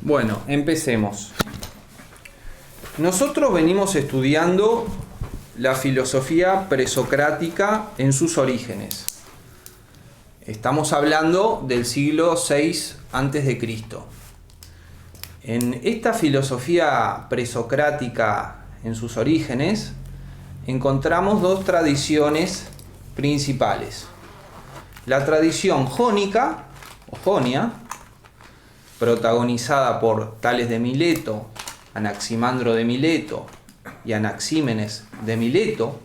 Bueno, empecemos. Nosotros venimos estudiando la filosofía presocrática en sus orígenes. Estamos hablando del siglo VI a.C. En esta filosofía presocrática en sus orígenes encontramos dos tradiciones principales. La tradición jónica o jonia, protagonizada por Tales de Mileto, Anaximandro de Mileto y Anaxímenes de Mileto,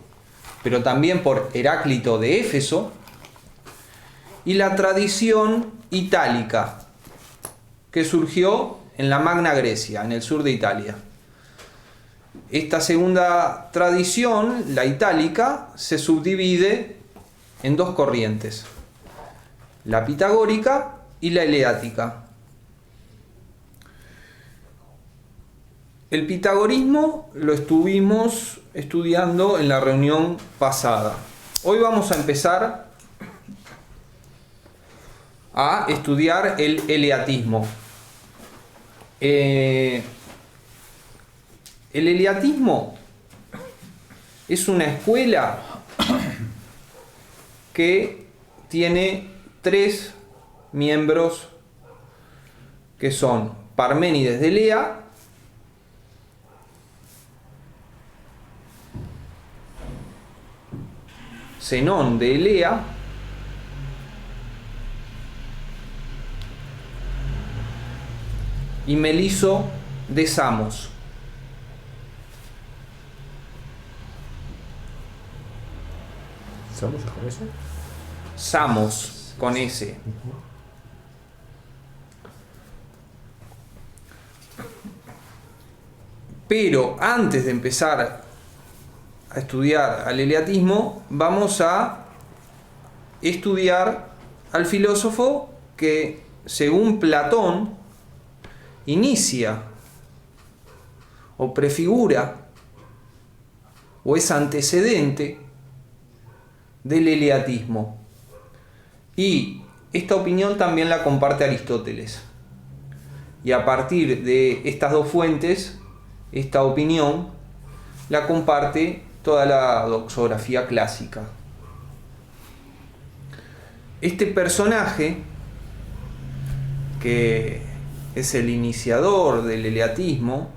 pero también por Heráclito de Éfeso, y la tradición itálica, que surgió en la Magna Grecia, en el sur de Italia. Esta segunda tradición, la itálica, se subdivide en dos corrientes: la pitagórica y la eleática. El pitagorismo lo estuvimos estudiando en la reunión pasada. Hoy vamos a empezar a estudiar el eleatismo. El eleatismo es una escuela que tiene tres miembros, que son Parménides de Elea, Zenón de Elea y Meliso de Samos. ¿Samos con ese? Samos con S. Pero antes de empezar a estudiar al eleatismo, vamos a estudiar al filósofo que, según Platón, inicia o prefigura o es antecedente del eleatismo. Y esta opinión también la comparte Aristóteles. Y a partir de estas dos fuentes, esta opinión la comparte toda la doxografía clásica. Este personaje, que es el iniciador del eleatismo,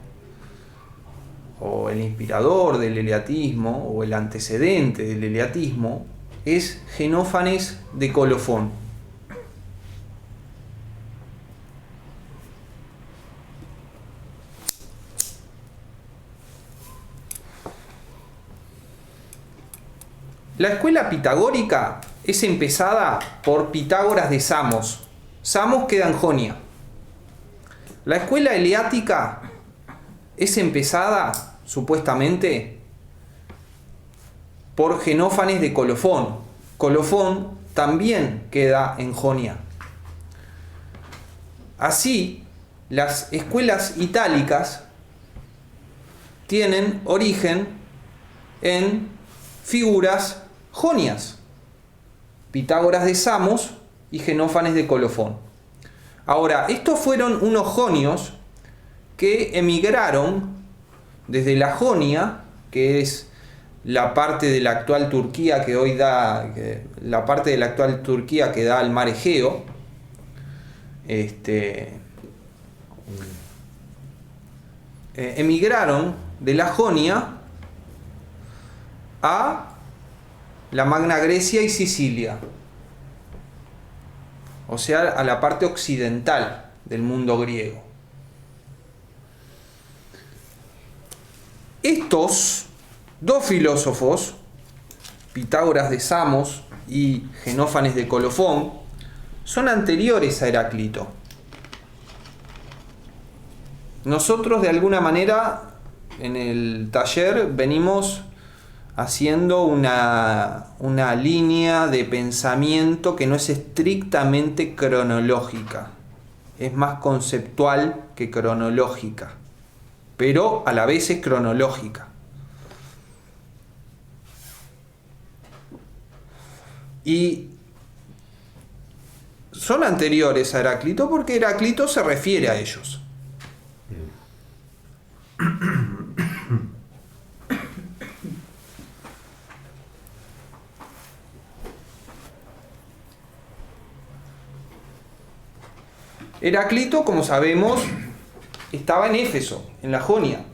o el inspirador del eleatismo, o el antecedente del eleatismo, es Genófanes de Colofón. La escuela pitagórica es empezada por Pitágoras de Samos. Samos queda en Jonia. La escuela eleática es empezada, supuestamente, por Genófanes de Colofón. Colofón también queda en Jonia. Así, las escuelas itálicas tienen origen en figuras jonias: Pitágoras de Samos y Genófanes de Colofón. Ahora, estos fueron unos jonios que emigraron desde la Jonia, que es la parte de la actual Turquía que hoy da, la parte de la actual Turquía que da al mar Egeo, emigraron de la Jonia a la Magna Grecia y Sicilia, o sea, a la parte occidental del mundo griego. Estos dos filósofos, Pitágoras de Samos y Genófanes de Colofón, son anteriores a Heráclito. Nosotros, de alguna manera, en el taller venimos haciendo una línea de pensamiento que no es estrictamente cronológica, es más conceptual que cronológica, pero a la vez es cronológica. Y son anteriores a Heráclito porque Heráclito se refiere a ellos. Heráclito, como sabemos, estaba en Éfeso, en la Jonia.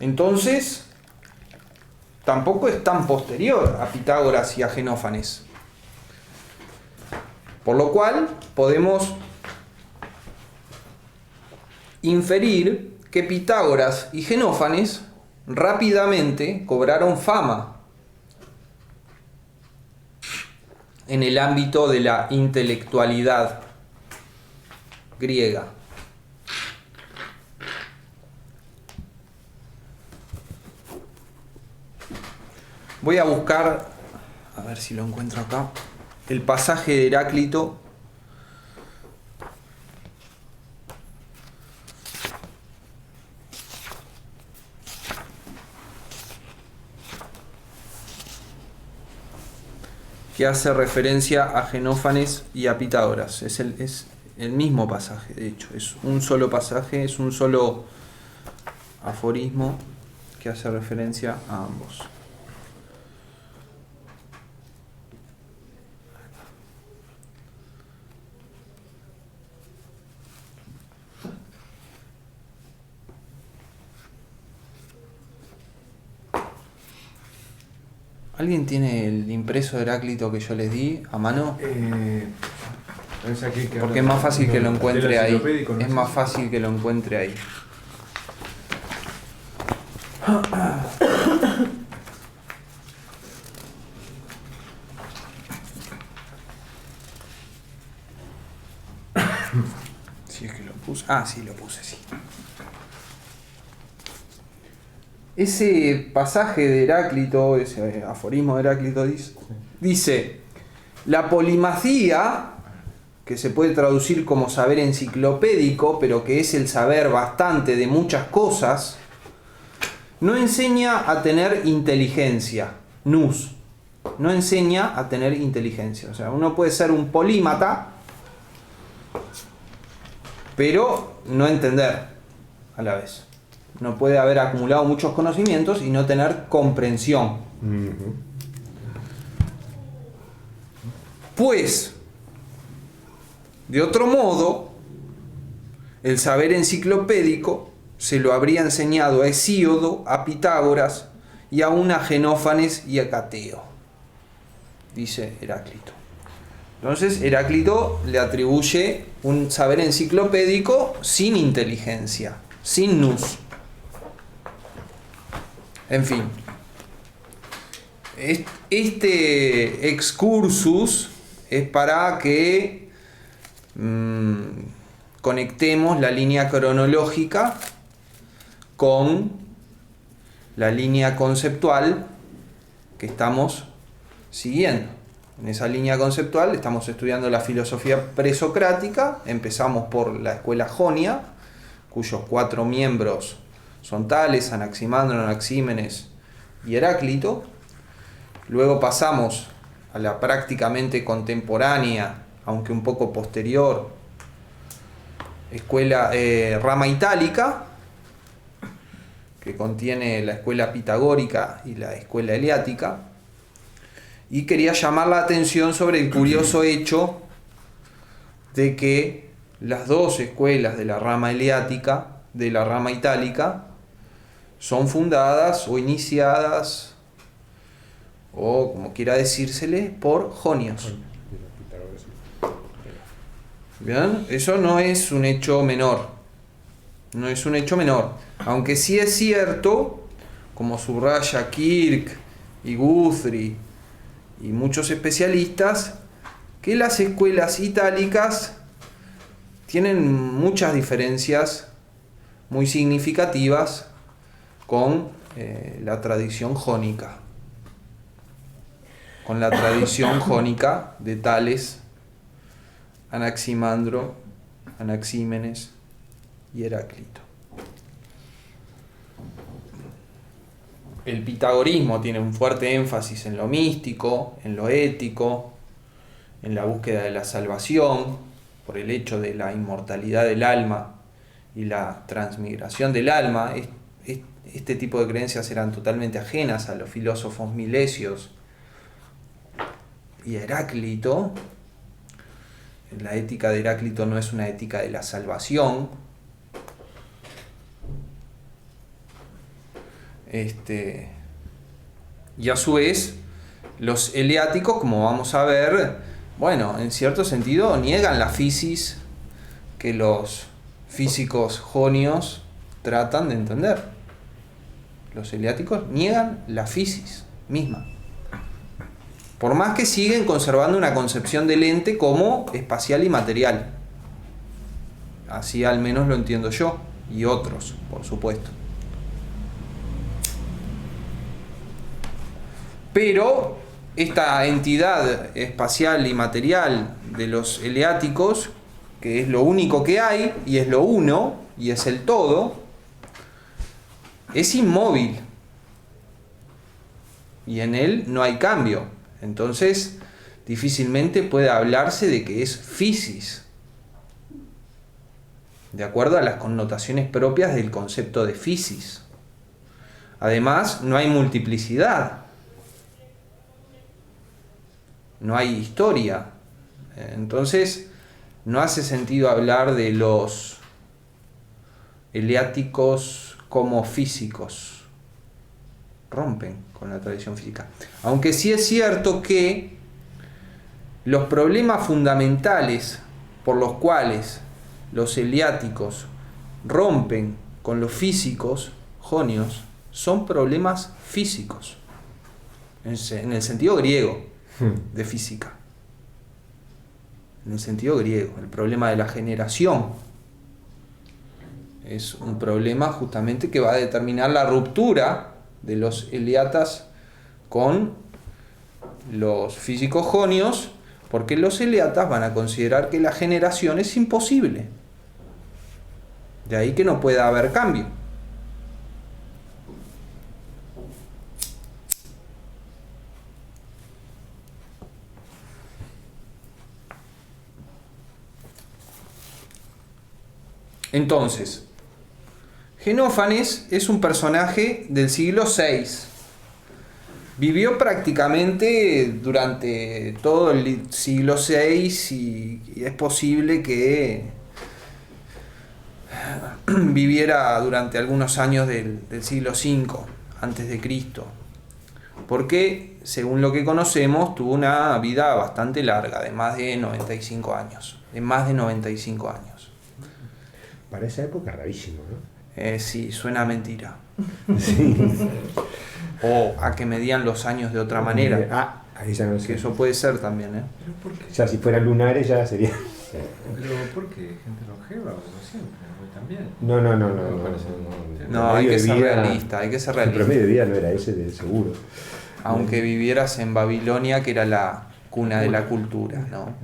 Entonces, tampoco es tan posterior a Pitágoras y a Genófanes. Por lo cual, podemos inferir que Pitágoras y Genófanes rápidamente cobraron fama en el ámbito de la intelectualidad griega. Voy a buscar, a ver si lo encuentro acá, el pasaje de Heráclito que hace referencia a Genófanes y a Pitágoras. Es el mismo pasaje, de hecho, es un solo pasaje, es un solo aforismo que hace referencia a ambos. ¿Alguien tiene el impreso de Heráclito que yo les di a mano? Porque es más fácil que lo encuentre ahí. Es más fácil que lo encuentre ahí. Si es que lo puse. Ah, sí, lo puse, sí. Ese pasaje de Heráclito, ese aforismo de Heráclito dice: la polimacia, que se puede traducir como saber enciclopédico, pero que es el saber bastante de muchas cosas, no enseña a tener inteligencia. Nous. No enseña a tener inteligencia. O sea, uno puede ser un polímata, pero no entender a la vez. No puede haber acumulado muchos conocimientos y no tener comprensión. Pues, de otro modo, el saber enciclopédico se lo habría enseñado a Hesíodo, a Pitágoras y aún a Genófanes y a Cateo, dice Heráclito. Entonces, Heráclito le atribuye un saber enciclopédico sin inteligencia, sin nous. En fin, este excursus es para que conectemos la línea cronológica con la línea conceptual que estamos siguiendo. En esa línea conceptual estamos estudiando la filosofía presocrática. Empezamos por la escuela jonia, cuyos 4 miembros son Tales, Anaximandro, Anaxímenes y Heráclito. Luego pasamos a la prácticamente contemporánea, aunque un poco posterior, escuela rama itálica, que contiene la escuela pitagórica y la escuela eleática. Y quería llamar la atención sobre el curioso hecho de que las dos escuelas de la rama eleática, de la rama itálica, son fundadas o iniciadas, o como quiera decírsele, por jonios. ¿Bien? Eso no es un hecho menor. No es un hecho menor. Aunque sí es cierto, como subraya Kirk y Guthrie y muchos especialistas, que las escuelas itálicas tienen muchas diferencias muy significativas con la tradición jónica. Con la tradición jónica de Tales, Anaximandro, Anaxímenes y Heráclito. El pitagorismo tiene un fuerte énfasis en lo místico, en lo ético, en la búsqueda de la salvación, por el hecho de la inmortalidad del alma y la transmigración del alma, este tipo de creencias eran totalmente ajenas a los filósofos milesios y a Heráclito. La ética de Heráclito no es una ética de la salvación. Y a su vez, los eleáticos, como vamos a ver, bueno, en cierto sentido niegan la fisis que los físicos jonios tratan de entender. Los eleáticos niegan la fisis misma. Por más que siguen conservando una concepción del ente como espacial y material. Así al menos lo entiendo yo, y otros, por supuesto. Pero esta entidad espacial y material de los eleáticos, que es lo único que hay, y es lo uno, y es el todo, es inmóvil. Y en él no hay cambio. Entonces, difícilmente puede hablarse de que es fisis, de acuerdo a las connotaciones propias del concepto de fisis. Además, no hay multiplicidad, no hay historia. Entonces, no hace sentido hablar de los eleáticos como físicos. Rompen con la tradición física. Aunque sí es cierto que los problemas fundamentales por los cuales los eleáticos rompen con los físicos jonios son problemas físicos, en el sentido griego de física. En el sentido griego, el problema de la generación es un problema justamente que va a determinar la ruptura de los eleatas con los físicos jonios, porque los eleatas van a considerar que la generación es imposible. De ahí que no pueda haber cambio. Entonces, Genófanes es un personaje del siglo VI. Vivió prácticamente durante todo el siglo VI y es posible que viviera durante algunos años del siglo V antes de Cristo. Porque, según lo que conocemos, tuvo una vida bastante larga, de más de 95 años. Para esa época rarísimo, ¿no? Sí, suena a mentira. Sí. O a que medían los años de otra manera. Ahí ya no sé. Que eso puede ser también, ¿eh? ¿Pero por qué? Ya si fueran lunares ya sería... ¿Pero por qué? ¿Gente longeva o no siempre? ¿O también? No. No, hay que ser realista, hay que ser El realista. promedio de vida no era ese, de seguro. Aunque vivieras en Babilonia, que era la cuna de la cultura, ¿no?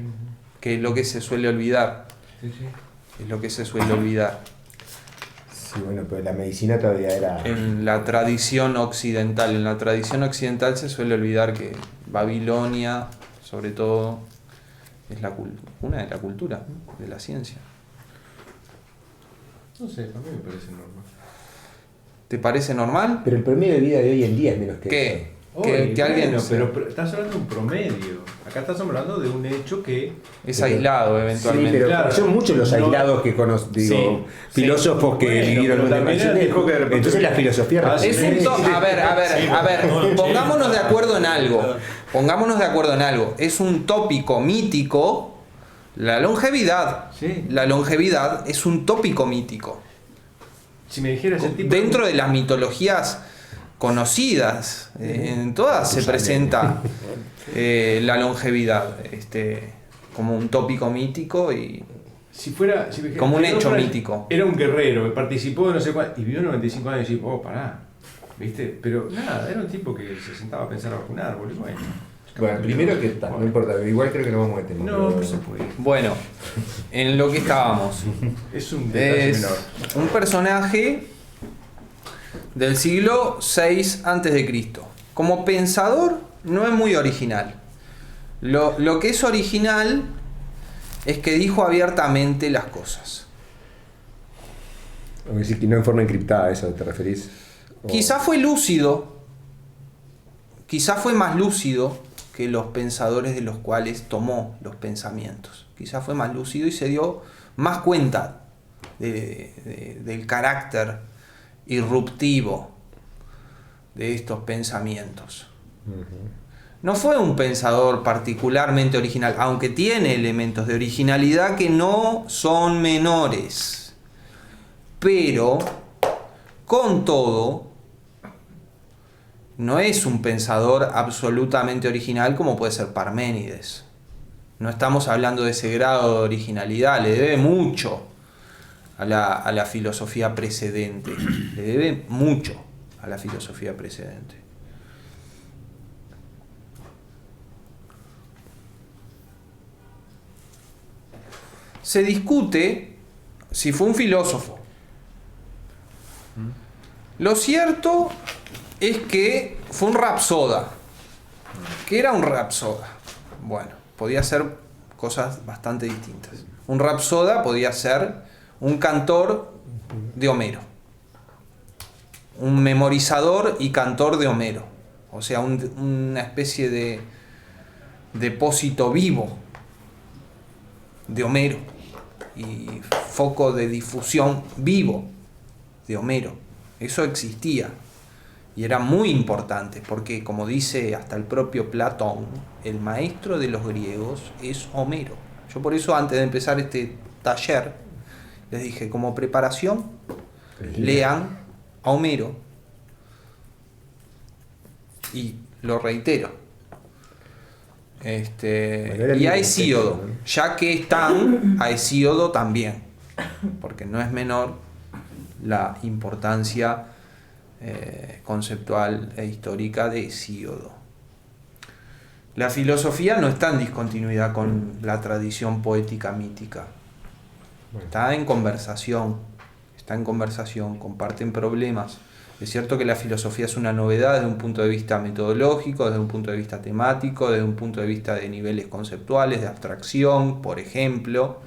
Que es lo que se suele olvidar. Sí, sí. Es lo que se suele olvidar. Sí, bueno, pero la medicina todavía era... En la tradición occidental. En la tradición occidental se suele olvidar que Babilonia, sobre todo, es la cuna de la cultura, de la ciencia. No sé, a mí me parece normal. ¿Te parece normal? Pero el promedio de vida de hoy en día es menos que ¿Qué? eso. Que alguien bueno, pero estás hablando de un promedio. Acá estás hablando de un hecho que... es aislado eventualmente. Sí, pero Claro. son muchos los aislados que conozco, filósofos sí. que Bueno, vivieron pero una también dimensión. dijo que de repente- Entonces la filosofía... Es a ver, pongámonos de acuerdo en algo. Pongámonos de acuerdo en algo. Es un tópico mítico la longevidad. Sí. La longevidad es un tópico mítico. Si me dijeras el tipo... Dentro de las mitologías conocidas, en todas se presenta la longevidad como un tópico mítico y Si fuera... Si me dijeras, como un Genófanes hecho mítico. Era un guerrero que participó de no sé cuál y vivió 95 años y decís, pará. ¿Viste? Pero nada, era un tipo que se sentaba a pensar bajo un árbol y bueno. Bueno, primero que no importa, igual creo que no vamos a meter. No, por supuesto. Bueno, en lo que estábamos. Es un detalle Es menor. un personaje del siglo VI a.C. Como pensador no es muy original. Lo que es original es que dijo abiertamente las cosas. O decir que no en forma encriptada, ¿eso te referís? O... Quizá fue lúcido, quizá fue más lúcido que los pensadores de los cuales tomó los pensamientos. Quizá fue más lúcido y se dio más cuenta del carácter irruptivo de estos pensamientos. No fue un pensador particularmente original, aunque tiene elementos de originalidad que no son menores. Pero, con todo, no es un pensador absolutamente original como puede ser Parménides. No estamos hablando de ese grado de originalidad, le debe mucho a la filosofía precedente. Le debe mucho a la filosofía precedente. Se discute si fue un filósofo. Lo cierto es que fue un rapsoda. ¿Qué era un rapsoda? Bueno, podía ser cosas bastante distintas. Un rapsoda podía ser un cantor de Homero, un memorizador y cantor de Homero, o sea, una especie de depósito vivo de Homero y foco de difusión vivo de Homero. Eso existía y era muy importante porque, como dice hasta el propio Platón, el maestro de los griegos es Homero. Yo por eso, antes de empezar este taller, les dije, como preparación, lean a Homero. Y lo reitero. Y a Hesíodo, ya que están, a Hesíodo también, porque no es menor la importancia conceptual e histórica de Hesíodo. La filosofía no está en discontinuidad con la tradición poética mítica. Está en conversación, comparten problemas. Es cierto que la filosofía es una novedad desde un punto de vista metodológico, desde un punto de vista temático, desde un punto de vista de niveles conceptuales, de abstracción, por ejemplo.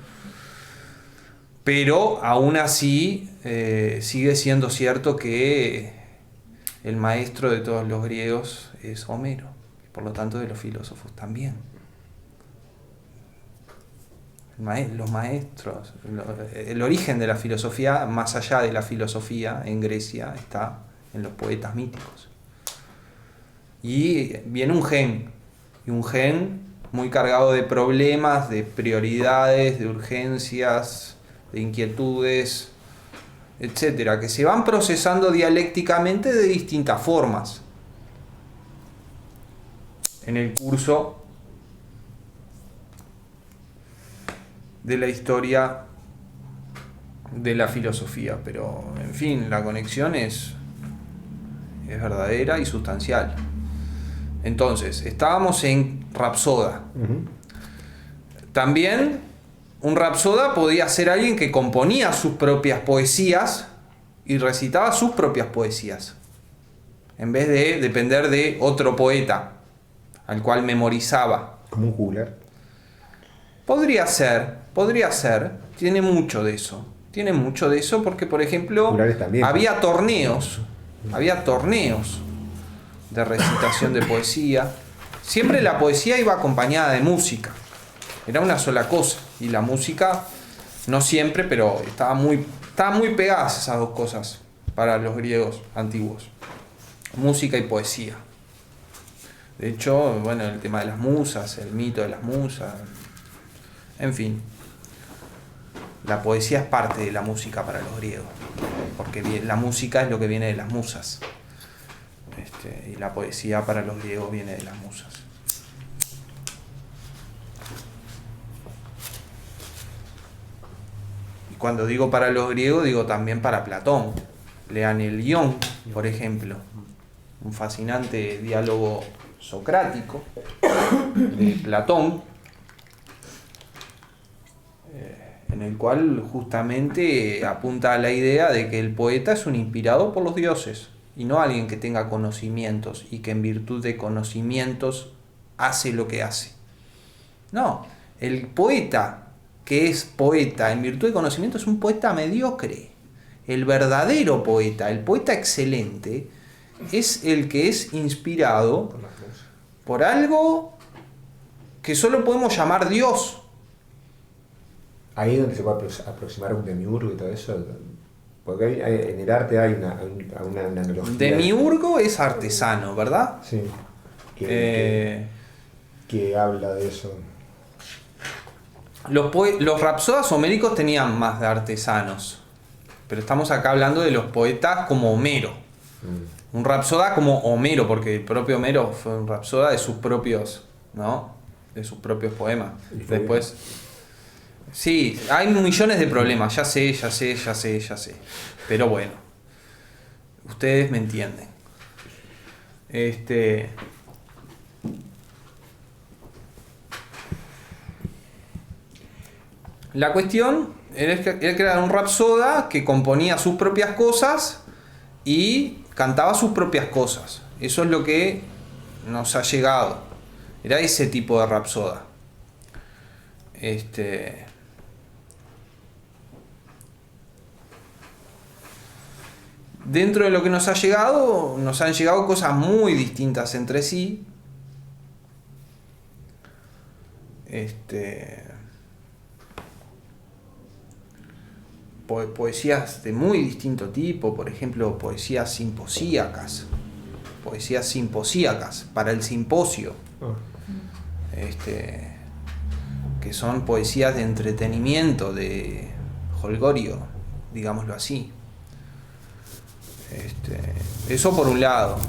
Pero aún así sigue siendo cierto que el maestro de todos los griegos es Homero, y por lo tanto de los filósofos también. Los maestros, el origen de la filosofía, más allá de la filosofía en Grecia, está en los poetas míticos. Y viene un gen muy cargado de problemas, de prioridades, de urgencias, de inquietudes, etcétera, que se van procesando dialécticamente de distintas formas en el curso de la historia de la filosofía, pero en fin, la conexión es verdadera y sustancial. Entonces, estábamos en Rapsoda. También un rapsoda podía ser alguien que componía sus propias poesías y recitaba sus propias poesías, en vez de depender de otro poeta al cual memorizaba. Como un juglar. Podría ser, tiene mucho de eso porque, por ejemplo, había torneos de recitación de poesía. Siempre la poesía iba acompañada de música, era una sola cosa, y la música, no siempre, pero estaban muy pegadas esas dos cosas para los griegos antiguos, música y poesía. De hecho, bueno, el tema de las musas, el mito de las musas, en fin, la poesía es parte de la música para los griegos, porque la música es lo que viene de las musas, y la poesía para los griegos viene de las musas. Y cuando digo para los griegos, digo también para Platón. Lean el Ión, por ejemplo, un fascinante diálogo socrático de Platón, en el cual justamente apunta a la idea de que el poeta es un inspirado por los dioses y no alguien que tenga conocimientos y que en virtud de conocimientos hace lo que hace. No, el poeta que es poeta en virtud de conocimiento es un poeta mediocre, El verdadero poeta, el poeta excelente, es el que es inspirado por algo que solo podemos llamar Dios. Ahí es donde se puede aproximar a un demiurgo y todo eso. Porque en el arte hay una analogía. Demiurgo es artesano, ¿verdad? Sí. Que habla de eso. Los rapsodas homéricos tenían más de artesanos, pero estamos acá hablando de los poetas como Homero. Un rapsoda como Homero, porque el propio Homero fue un rapsoda de sus propios, ¿no? De sus propios poemas. Después, sí, hay millones de problemas, ya sé. Pero bueno, ustedes me entienden. La cuestión era que era un rapsoda que componía sus propias cosas y cantaba sus propias cosas. Eso es lo que nos ha llegado. Era ese tipo de rapsoda. Dentro de lo que nos han llegado cosas muy distintas entre sí. Poesías de muy distinto tipo, por ejemplo, poesías simposíacas para el simposio, que son poesías de entretenimiento, de jolgorio, digámoslo así. Eso por un lado.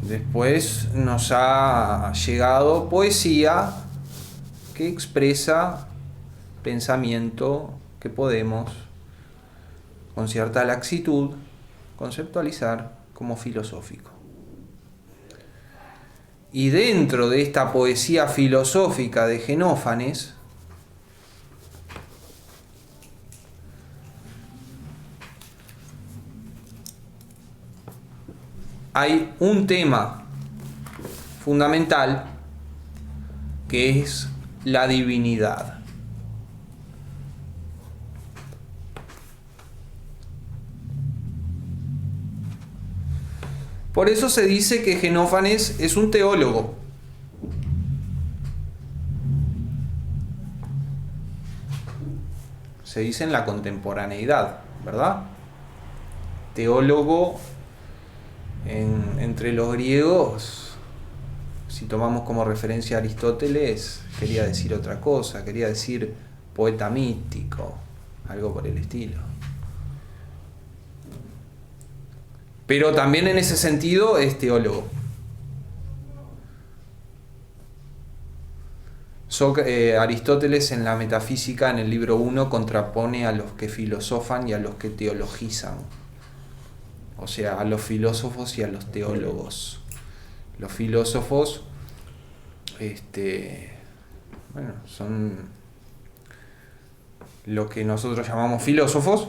Después nos ha llegado poesía que expresa pensamiento que podemos, con cierta laxitud, conceptualizar como filosófico. Y dentro de esta poesía filosófica de Xenófanes, hay un tema fundamental que es la divinidad. Por eso se dice que Xenófanes es un teólogo. Se dice en la contemporaneidad, ¿verdad? Teólogo entre los griegos, si tomamos como referencia a Aristóteles, quería decir otra cosa, quería decir poeta místico, algo por el estilo. Pero también en ese sentido es teólogo. Aristóteles en la Metafísica, en el libro 1, contrapone a los que filosofan y a los que teologizan. O sea, a los filósofos y a los teólogos. Los filósofos, son lo que nosotros llamamos filósofos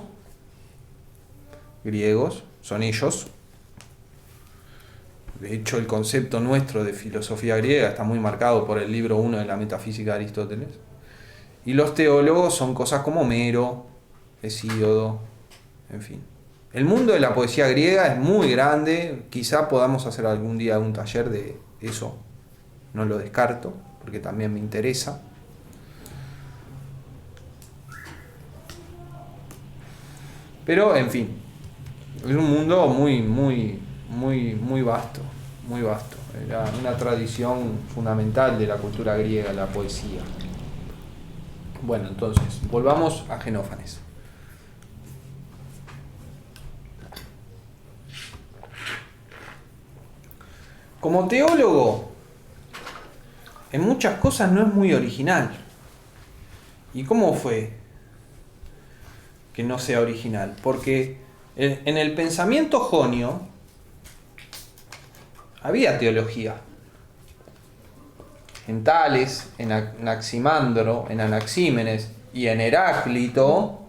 griegos, son ellos. De hecho, el concepto nuestro de filosofía griega está muy marcado por el libro 1 de la Metafísica de Aristóteles. Y los teólogos son cosas como Homero, Hesíodo, en fin. El mundo de la poesía griega es muy grande, quizá podamos hacer algún día un taller de eso, no lo descarto, porque también me interesa. Pero, en fin, es un mundo muy vasto, muy vasto. Era una tradición fundamental de la cultura griega, la poesía. Bueno, entonces, volvamos a Xenófanes. Como teólogo, en muchas cosas no es muy original. ¿Y cómo fue que no sea original? Porque en el pensamiento jonio había teología. En Tales, en Anaximandro, en Anaxímenes y en Heráclito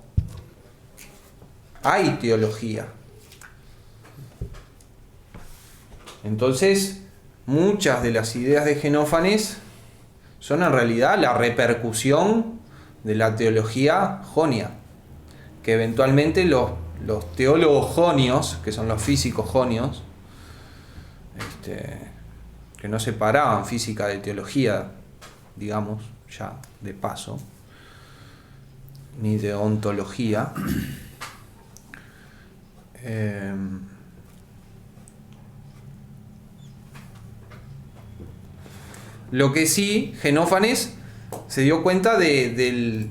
hay teología. Entonces, muchas de las ideas de Xenófanes son en realidad la repercusión de la teología jonia. que eventualmente los teólogos jonios, que son los físicos jonios, que no separaban física de teología, digamos, ya de paso, ni de ontología, lo que sí, Genófanes se dio cuenta del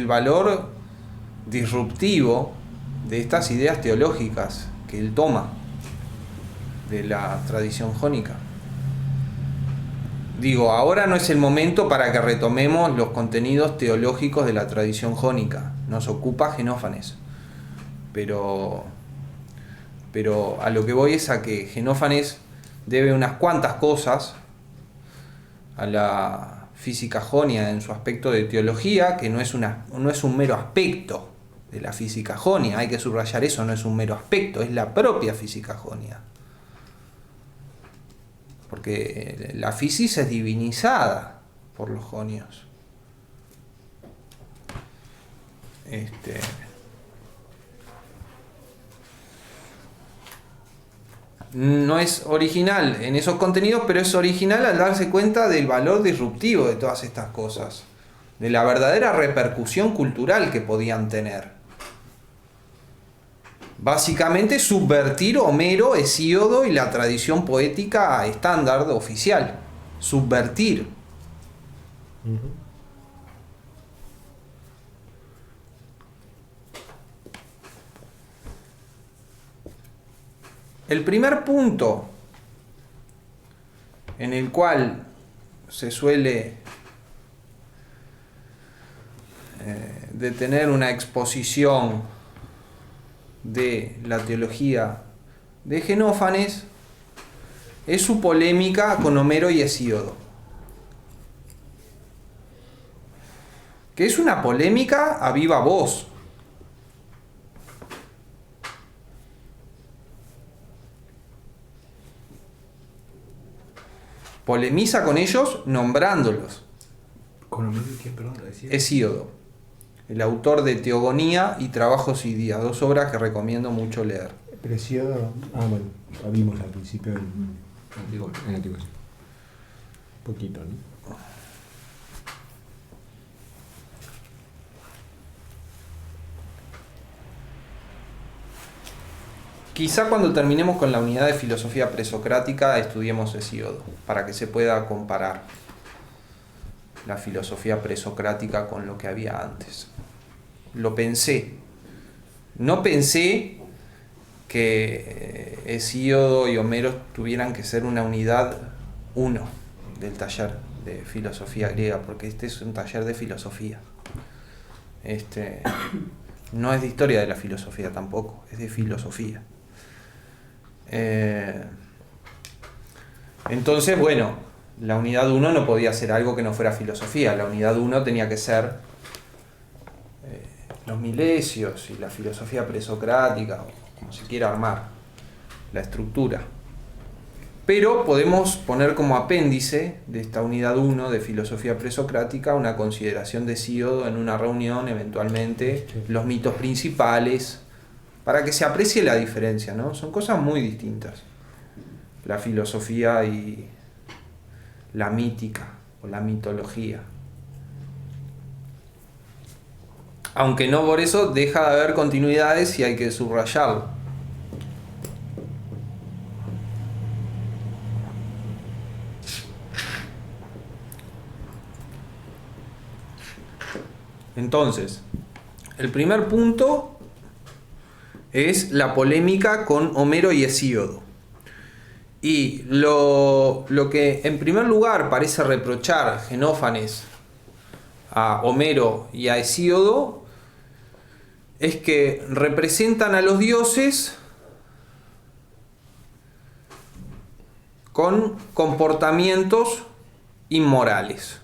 valor disruptivo de estas ideas teológicas que él toma de la tradición jónica. Digo, ahora no es el momento para que retomemos los contenidos teológicos de la tradición jónica. Nos ocupa Genófanes. Pero a lo que voy es a que Genófanes debe unas cuantas cosas a la física jonia en su aspecto de teología, que no es un mero aspecto de la física jonia, hay que subrayar eso, no es un mero aspecto, es la propia física jonia. Porque la fisis es divinizada por los jonios. No es original en esos contenidos, pero es original al darse cuenta del valor disruptivo de todas estas cosas, de la verdadera repercusión cultural que podían tener. Básicamente subvertir Homero, Hesíodo y la tradición poética estándar oficial. Subvertir. El primer punto en el cual se suele detener una exposición de la teología de Genófanes es su polémica con Homero y Hesíodo, que es una polémica a viva voz. Polemiza con ellos nombrándolos. ¿Con Homero y quién, perdón? Hesíodo, el autor de Teogonía y Trabajos y Días, 2 obras que recomiendo mucho leer. Pero Hesíodo, bueno, lo vimos al principio en Antiguo. Poquito, ¿no? Quizá cuando terminemos con la unidad de filosofía presocrática estudiemos Hesíodo, para que se pueda comparar la filosofía presocrática con lo que había antes. Lo pensé. No pensé que Hesíodo y Homero tuvieran que ser una unidad uno del taller de filosofía griega, porque este es un taller de filosofía. No es de historia de la filosofía tampoco, es de filosofía. Entonces, bueno, la unidad 1 no podía ser algo que no fuera filosofía. La unidad 1 tenía que ser los milesios y la filosofía presocrática, o como se quiera armar la estructura. Pero podemos poner como apéndice de esta unidad 1 de filosofía presocrática una consideración de Hesíodo en una reunión, eventualmente, los mitos principales, para que se aprecie la diferencia, ¿no? Son cosas muy distintas, la filosofía y la mítica o la mitología. Aunque no por eso deja de haber continuidades y hay que subrayarlo. Entonces, el primer punto es la polémica con Homero y Hesíodo. Y lo que en primer lugar parece reprochar Genófanes a Homero y a Hesíodo es que representan a los dioses con comportamientos inmorales,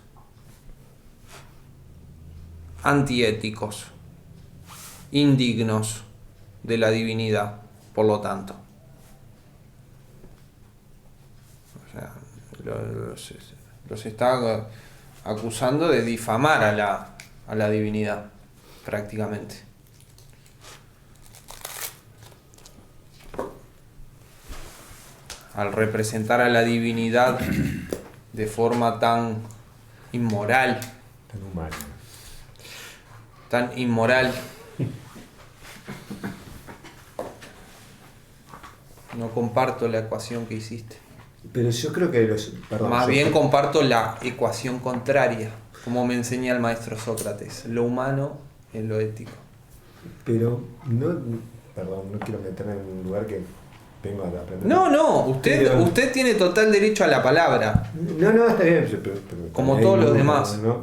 antiéticos, indignos de la divinidad, por lo tanto. O sea, los está acusando de difamar a la divinidad, prácticamente. Al representar a la divinidad de forma tan inmoral, Tan humano. tan inmoral, no comparto la ecuación que hiciste. Pero yo creo que Más bien comparto la ecuación contraria, como me enseña el maestro Sócrates, lo humano en lo ético. Pero no quiero meterme en un lugar que vengo a aprender. No, usted tiene total derecho a la palabra. No, está bien. Pero Como hay todos los uno, demás. ¿no?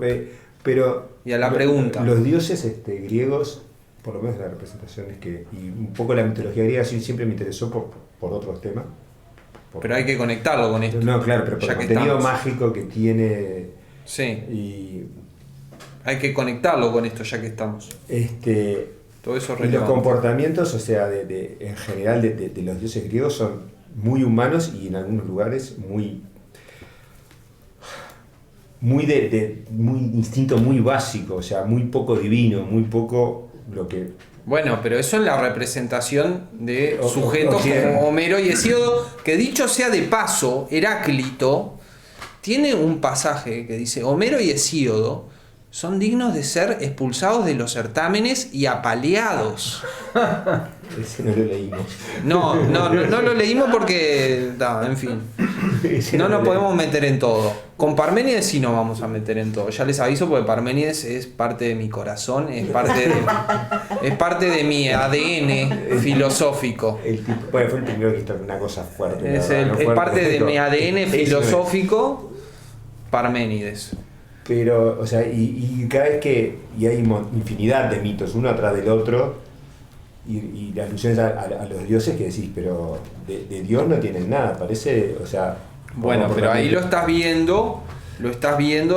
Pero Y a la pregunta. Los dioses griegos, por lo menos las representaciones y un poco la mitología griega siempre me interesó por otros temas. Pero hay que conectarlo con esto. No, claro, pero por ya el que contenido estamos. mágico que tiene. Sí, Y hay que conectarlo con esto ya que estamos. Todo eso es y los relevante. comportamientos, o sea, en general de los dioses griegos son muy humanos y en algunos lugares muy instinto muy básico, o sea, muy poco divino, muy poco lo que... Bueno, pero eso es la representación de O sujetos quién. como Homero y Hesíodo, que dicho sea de paso, Heráclito tiene un pasaje que dice: Homero y Hesíodo son dignos de ser expulsados de los certámenes y apaleados. Ese no lo leímos. No lo leímos porque, en fin, Ese no lo nos leímos. podemos meter en todo. Con Parménides sí nos vamos a meter en todo. Ya les aviso porque Parménides es parte de mi corazón, es parte de mi ADN filosófico. Fue el primero que hizo una cosa fuerte. Es fuerte, parte de pero mi ADN eso filosófico, Parménides. Pero, o sea, y cada vez que... Y hay infinidad de mitos, uno atrás del otro, y las alusiones a los dioses que decís, pero de Dios no tienen nada, parece, o sea... Bueno, pero ahí lo estás viendo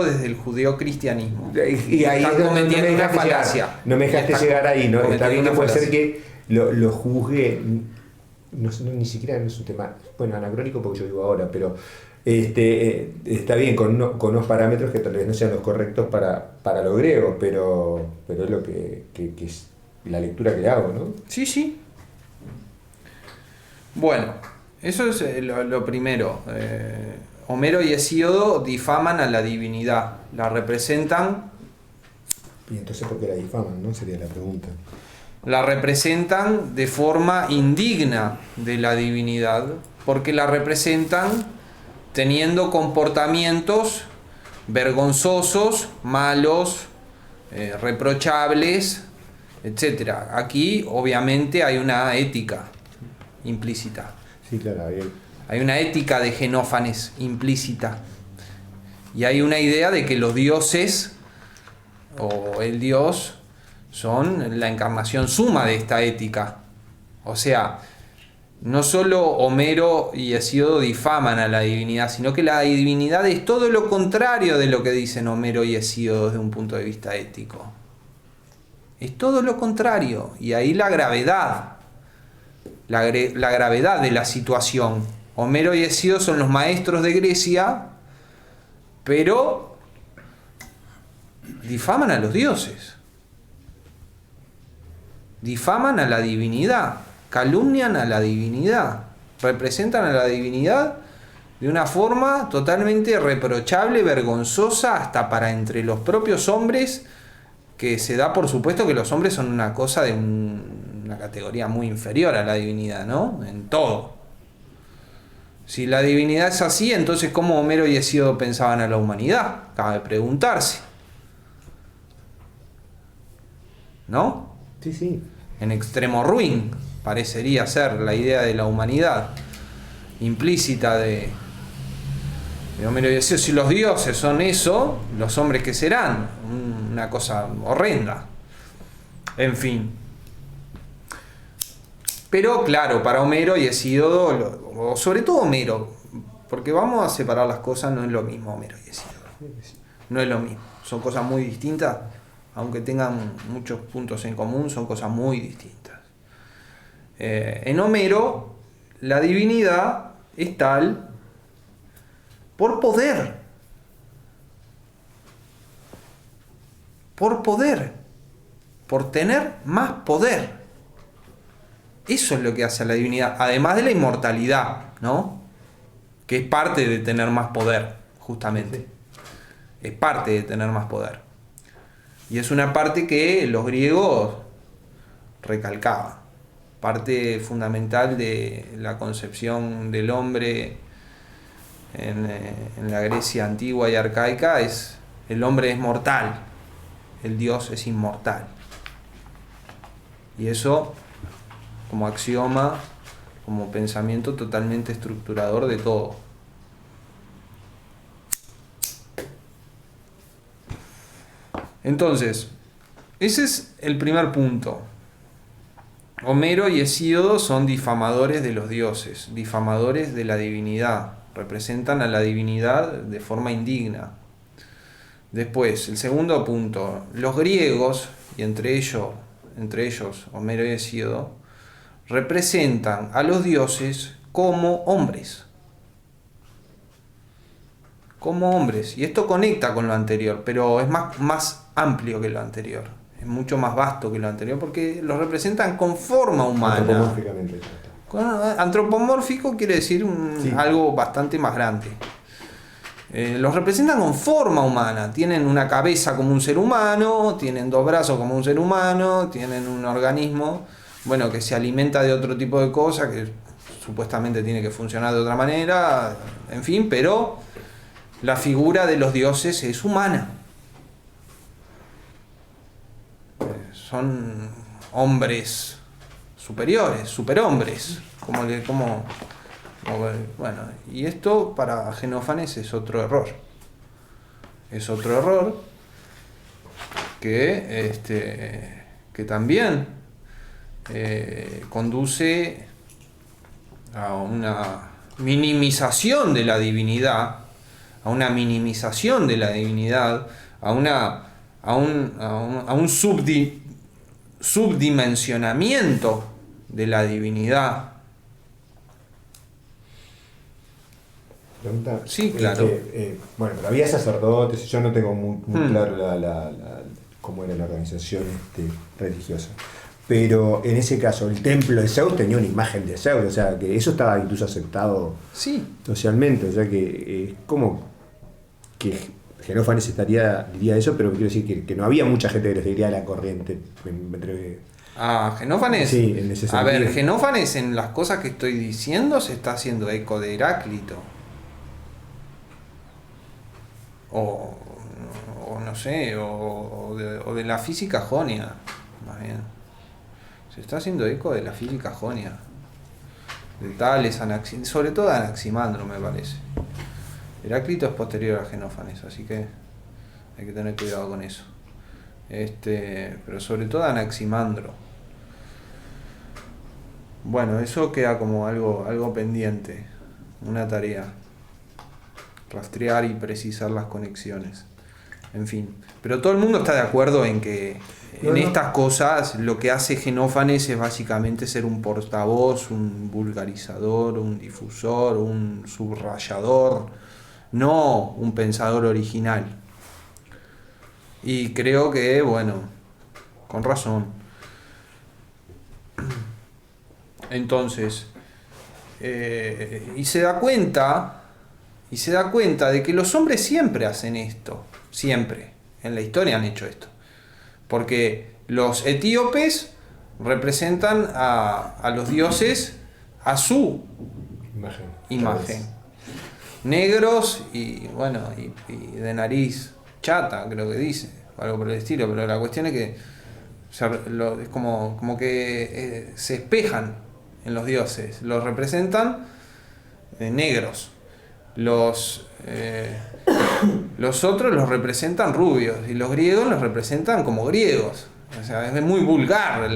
desde el judeocristianismo. Y ahí estás cometiendo una falacia. No me dejaste llegar ahí, ¿no? Está bien que puede ser falacia. que lo juzgue, ni siquiera no es un tema, bueno, anacrónico porque yo vivo ahora, pero está bien con unos parámetros que tal vez no sean los correctos para lo griego, pero es lo que es la lectura que le hago, ¿no? Sí. Bueno, eso es lo primero. Homero y Hesíodo difaman a la divinidad, la representan. Y entonces, ¿por qué la difaman, no? Sería la pregunta. La representan de forma indigna de la divinidad, porque la representan teniendo comportamientos vergonzosos, malos, reprochables, etc. Aquí obviamente hay una ética implícita. Sí, claro, Hay una ética de Genófanes implícita. Y hay una idea de que los dioses o el dios son la encarnación suma de esta ética. O sea, no solo Homero y Hesíodo difaman a la divinidad, sino que la divinidad es todo lo contrario de lo que dicen Homero y Hesíodo desde un punto de vista ético. Es todo lo contrario. Y ahí la gravedad. La gravedad de la situación. Homero y Hesíodo son los maestros de Grecia, pero difaman a los dioses. Difaman a la divinidad, calumnian a la divinidad, representan a la divinidad de una forma totalmente reprochable, vergonzosa, hasta para entre los propios hombres, que se da por supuesto que los hombres son una cosa de una categoría muy inferior a la divinidad, ¿no? En todo. Si la divinidad es así, entonces ¿cómo Homero y Hesíodo pensaban a la humanidad? Cabe preguntarse. ¿No? Sí. En extremo ruin parecería ser la idea de la humanidad implícita de Homero y Hesíodo. Si los dioses son eso, los hombres ¿qué serán? Una cosa horrenda. En fin. Pero claro, para Homero y Hesíodo, o sobre todo Homero, porque vamos a separar las cosas, no es lo mismo Homero y Hesíodo. No es lo mismo. Son cosas muy distintas, aunque tengan muchos puntos en común, son cosas muy distintas. En Homero, la divinidad es tal por poder. por poder, por tener más poder. Eso es lo que hace a la divinidad, además de la inmortalidad, ¿no? Que es parte de tener más poder, justamente. Es parte de tener más poder. Y es una parte que los griegos recalcaban. Parte fundamental de la concepción del hombre en la Grecia antigua y arcaica es: el hombre es mortal, el Dios es inmortal. Y eso, como axioma, como pensamiento totalmente estructurador de todo. Entonces, ese es el primer punto. Homero y Hesíodo son difamadores de los dioses, difamadores de la divinidad, representan a la divinidad de forma indigna. Después, el segundo punto, los griegos, y entre ellos Homero y Hesíodo, representan a los dioses como hombres. Como hombres. Y esto conecta con lo anterior, pero es más amplio que lo anterior. Es mucho más vasto que lo anterior porque los representan con forma humana. Antropomórficamente. Antropomórfico quiere decir algo bastante más grande. Los representan con forma humana. Tienen una cabeza como un ser humano, tienen dos brazos como un ser humano, tienen un organismo, bueno, que se alimenta de otro tipo de cosas, que supuestamente tiene que funcionar de otra manera, en fin, pero la figura de los dioses es humana. Son hombres superiores, superhombres, bueno, y esto para Genófanes es otro error. Es otro error que también conduce a una minimización de la divinidad, a un subdimensionamiento de la divinidad. Pregunta, Sí, claro. Bueno, pero había sacerdotes, yo no tengo muy claro cómo era la organización religiosa. Pero en ese caso, el templo de Zeus tenía una imagen de Zeus, o sea, que eso estaba incluso aceptado socialmente, o sea que es como que Genófanes diría eso, pero quiero decir que no había mucha gente que le seguiría la corriente. Genófanes. Sí, en ese sentido. A ver, Genófanes en las cosas que estoy diciendo se está haciendo eco de Heráclito. O no sé, o de la física jonia, más bien. Se está haciendo eco de la física jonia. De Tales, sobre todo de Anaximandro, me parece. Heráclito es posterior a Genófanes, así que hay que tener cuidado con eso. Pero sobre todo Anaximandro. Bueno, eso queda como algo pendiente, una tarea. Rastrear y precisar las conexiones. En fin. Pero todo el mundo está de acuerdo en que estas cosas lo que hace Genófanes es básicamente ser un portavoz, un vulgarizador, un difusor, un subrayador, no un pensador original. Y creo que, bueno, con razón. Entonces, y se da cuenta de que los hombres siempre hacen esto, siempre, en la historia han hecho esto, porque los etíopes representan a los dioses a su imagen, negros y bueno, y de nariz chata, creo que dice, o algo por el estilo, pero la cuestión es que es como que se espejan en los dioses, los representan negros. Los otros los representan rubios y los griegos los representan como griegos. O sea, es muy vulgar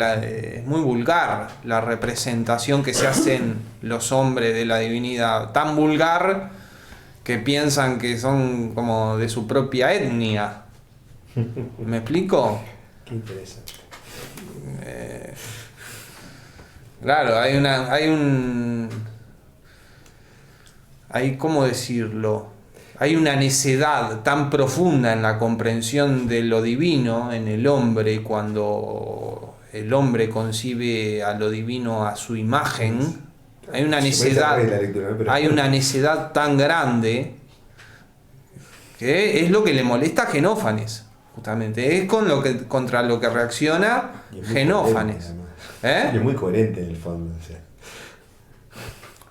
la representación que se hacen los hombres de la divinidad. Tan vulgar que piensan que son como de su propia etnia. ¿Me explico? Qué interesante. Claro, hay ¿cómo decirlo? hay una necedad tan profunda en la comprensión de lo divino en el hombre cuando el hombre concibe a lo divino a su imagen. Hay una necedad, hay una necedad tan grande que es lo que le molesta a Genófanes, justamente. Es contra lo que reacciona Genófanes. Y es muy coherente en el fondo. O sea.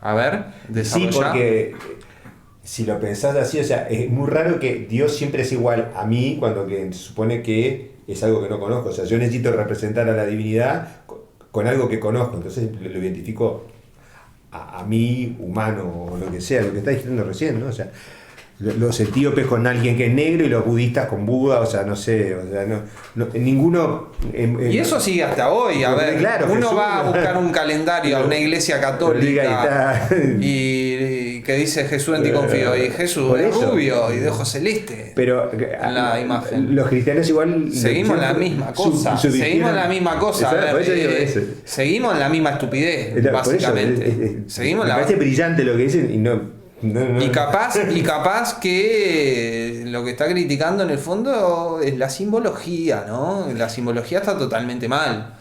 A ver, desarrolla. Sí, porque si lo pensás así, o sea, es muy raro que Dios siempre es igual a mí cuando que se supone que es algo que no conozco. O sea, yo necesito representar a la divinidad con algo que conozco. Entonces lo identifico a mí, humano, o lo que sea, lo que está diciendo recién, ¿no? O sea, los etíopes con alguien que es negro y los budistas con Buda, o sea, no sé, o sea, ninguno... y eso sigue hasta hoy, a ver, claro, uno Jesús, va a buscar un calendario a una iglesia católica y que dice Jesús en ti confío, y Jesús es rubio y de ojos celeste. Pero en la imagen. Los cristianos igual... Seguimos la misma cosa, seguimos la misma cosa, a ver, seguimos la misma estupidez, básicamente. Me parece brillante lo que dicen y no... Y capaz que lo que está criticando en el fondo es la simbología, ¿no? La simbología está totalmente mal.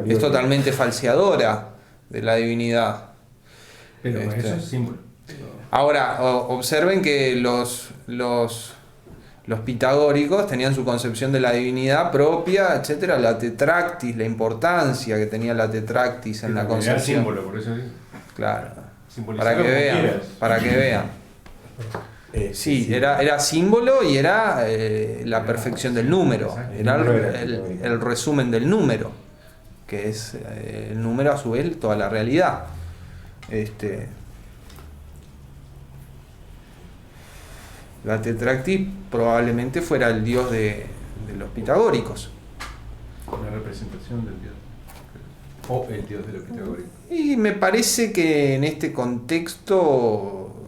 Es totalmente falseadora de la divinidad. Pero eso es símbolo. Ahora, observen que los pitagóricos tenían su concepción de la divinidad propia, etcétera, la tetractis, la importancia que tenía la tetractis en la concepción. Símbolo, por eso digo. Claro. Para que vean. Sí, era símbolo y era la perfección del número. Era el resumen del número, que es el número a su vez toda la realidad. La tetractis probablemente fuera el dios de los pitagóricos. Una representación del dios. O el dios de los pitagóricos. Y me parece que en este contexto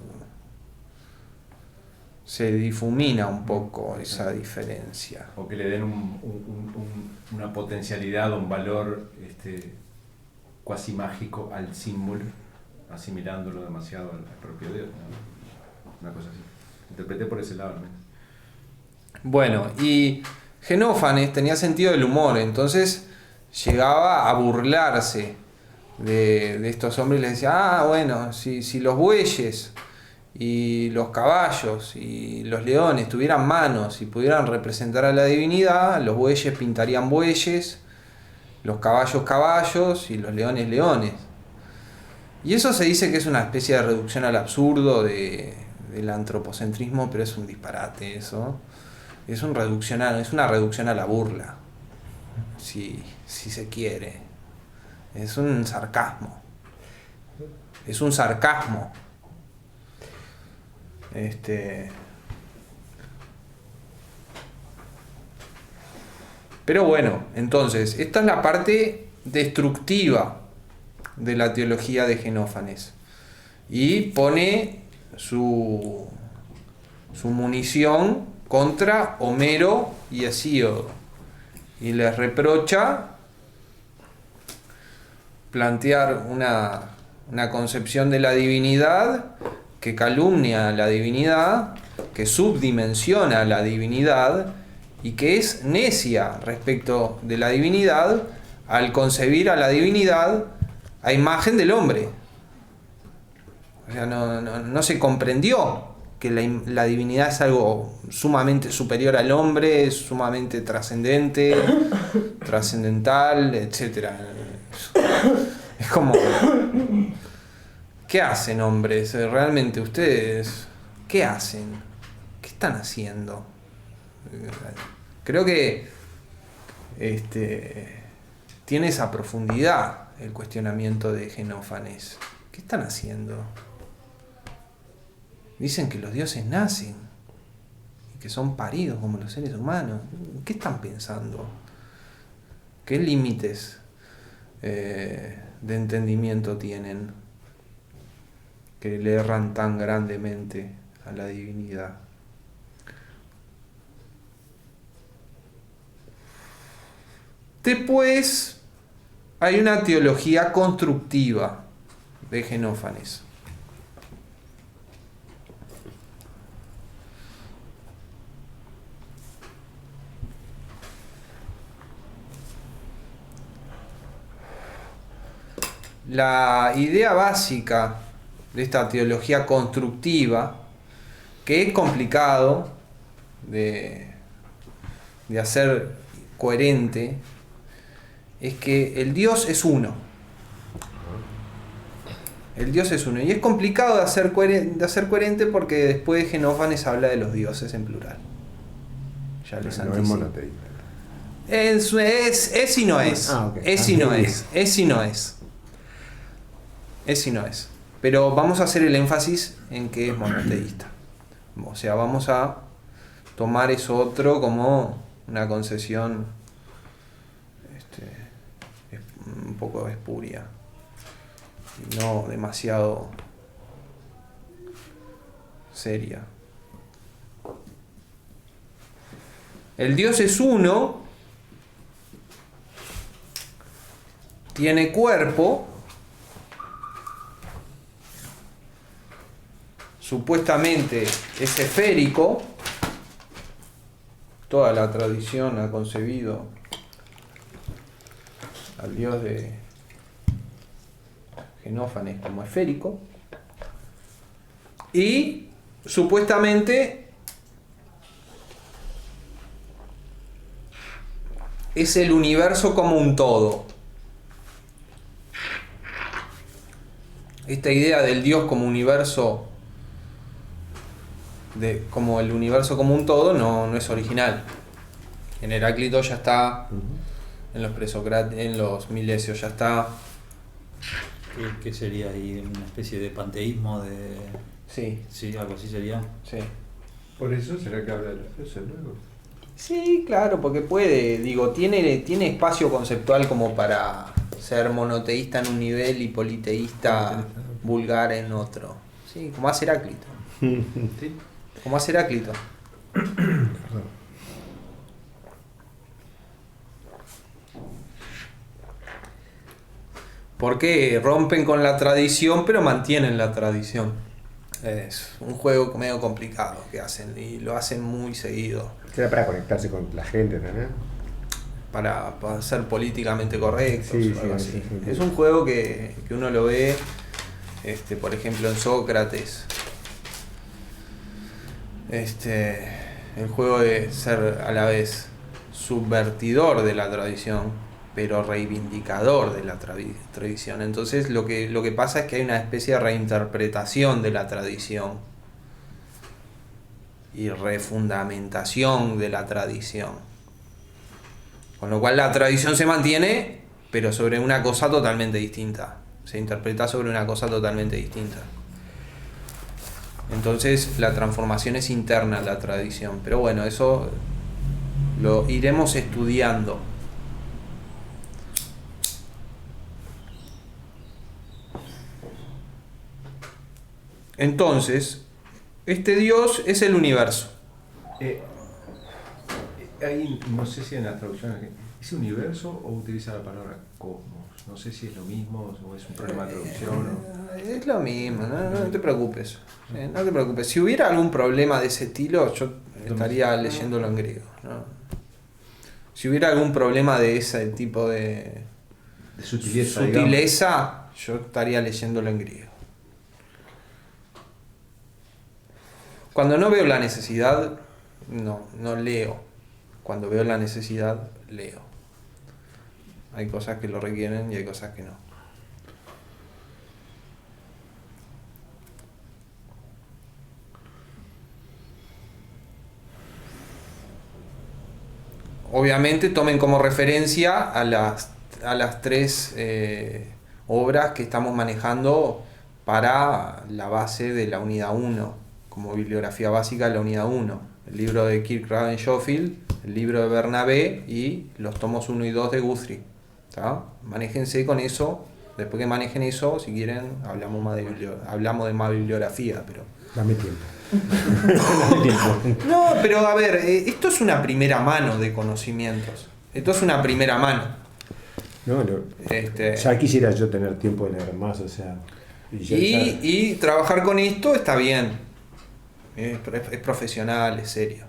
se difumina un poco esa diferencia. O que le den una potencialidad, un valor cuasi mágico al símbolo, asimilándolo demasiado al propio Dios, ¿no? Una cosa así. Interpreté por ese lado al menos. Bueno, y Genófanes tenía sentido del humor, entonces llegaba a burlarse de estos hombres y les decía, bueno, si los bueyes y los caballos y los leones tuvieran manos y pudieran representar a la divinidad, los bueyes pintarían bueyes, los caballos caballos y los leones leones. Y eso se dice que es una especie de reducción al absurdo del antropocentrismo, pero es un disparate eso. Es una reducción a la burla, si se quiere. Es un sarcasmo. Pero bueno, entonces, esta es la parte destructiva de la teología de Genófanes. Y pone su munición contra Homero y Hesíodo. Y les reprocha plantear una concepción de la divinidad que calumnia a la divinidad, que subdimensiona a la divinidad y que es necia respecto de la divinidad al concebir a la divinidad a imagen del hombre. O sea, no se comprendió que la divinidad es algo sumamente superior al hombre, sumamente trascendente, trascendental, etc. Es como, ¿qué hacen, hombres? Realmente ustedes, ¿qué hacen? ¿Qué están haciendo? Creo que tiene esa profundidad el cuestionamiento de Genófanes. ¿Qué están haciendo? Dicen que los dioses nacen y que son paridos como los seres humanos. ¿Qué están pensando? ¿Qué límites de entendimiento tienen que le erran tan grandemente a la divinidad? Después hay una teología constructiva de Genófanes. la idea básica de esta teología constructiva, que es complicado de hacer coherente, es que el Dios es uno. El Dios es uno. Y es complicado de hacer coherente porque después Genófanes habla de los dioses en plural. Ya les No es anticipo. monoteísta. Es y no es. Ah, ok. Es y no es. Es y no es. Es y no es. Pero vamos a hacer el énfasis en que es monoteísta. O sea, vamos a tomar eso otro como una concesión un poco espuria y no demasiado seria. El Dios es uno, tiene cuerpo, supuestamente es esférico. Toda la tradición ha concebido al Dios de Genófanes como esférico. Y supuestamente es el universo como un todo. Esta idea del Dios como universo, como el universo como un todo, no es original. En Heráclito ya está, en los Milesios ya está. ¿Qué sería ahí? ¿Una especie de panteísmo? Sí, Sí, algo así sería. sí. Por eso será que habla de los dioses luego. Sí, claro, porque puede, tiene espacio conceptual como para ser monoteísta en un nivel y politeísta vulgar en otro. Sí, como hace Heráclito. ¿Sí? Como hace Heráclito. Porque rompen con la tradición, pero mantienen la tradición. Es un juego medio complicado que hacen y lo hacen muy seguido. Era para conectarse con la gente también. Para ser políticamente correctos Sí, o algo sí, así. sí, sí. Es un juego que uno lo ve, por ejemplo, en Sócrates. El juego de ser a la vez subvertidor de la tradición, pero reivindicador de la tradición. Entonces lo que pasa es que hay una especie de reinterpretación de la tradición y refundamentación de la tradición. Con lo cual la tradición se mantiene, pero sobre una cosa totalmente distinta. Se interpreta sobre una cosa totalmente distinta. Entonces la transformación es interna en la tradición. Pero bueno, eso lo iremos estudiando. Entonces, este Dios es el universo. Ahí no sé si en la traducción ¿es universo o utiliza la palabra cosmos? No sé si es lo mismo o es un problema de traducción. Es lo mismo, no te preocupes. No te preocupes. Si hubiera algún problema de ese estilo, yo estaría leyéndolo en griego, ¿no? Si hubiera algún problema de ese tipo de sutileza, yo estaría leyéndolo en griego. Cuando no veo la necesidad, no leo. Cuando veo la necesidad, leo. Hay cosas que lo requieren y hay cosas que no. Obviamente tomen como referencia a las tres obras que estamos manejando para la base de la unidad 1, como bibliografía básica de la unidad 1. El libro de Kirk Schofield, el libro de Bernabé y los tomos 1 y 2 de Guthrie. ¿Tá? Manéjense con eso. Después que manejen eso, si quieren, hablamos de más bibliografía, pero... Dame tiempo. No, pero a ver, esto es una primera mano de conocimientos. Esto es una primera mano. Ya quisiera yo tener tiempo de leer más, o sea... Y trabajar con esto está bien. Es profesional, es serio.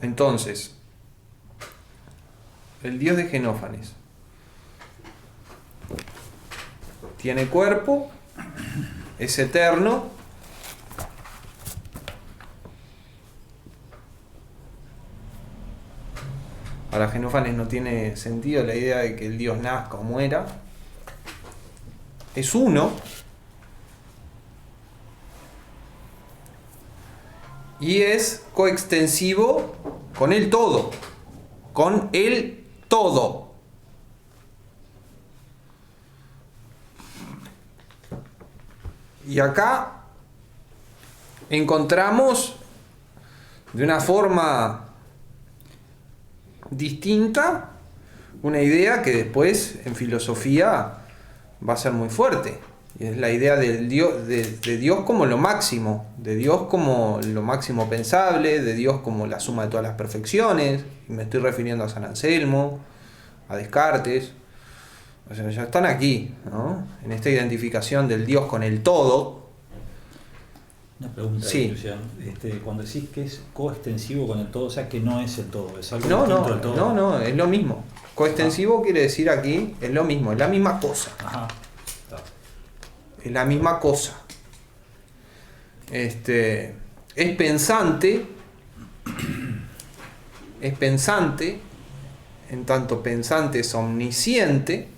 Entonces, el Dios de Genófanes tiene cuerpo, es eterno, para Genófanes no tiene sentido la idea de que el Dios nazca o muera, es uno, y es coextensivo con el todo, con el todo. Y acá encontramos de una forma distinta una idea que después en filosofía va a ser muy fuerte. Y es la idea del Dios, de Dios como lo máximo, de Dios como lo máximo pensable, de Dios como la suma de todas las perfecciones. Y me estoy refiriendo a San Anselmo, a Descartes. O sea, ya están aquí, ¿no? En esta identificación del Dios con el todo. Una pregunta, Sí. Luciano. Cuando decís que es coextensivo con el todo, o sea que no es el todo, es algo No, distinto del todo. no, es lo mismo. Coextensivo quiere decir aquí, es lo mismo, es la misma cosa. Ajá. Es la misma cosa. Es pensante, en tanto pensante es omnisciente.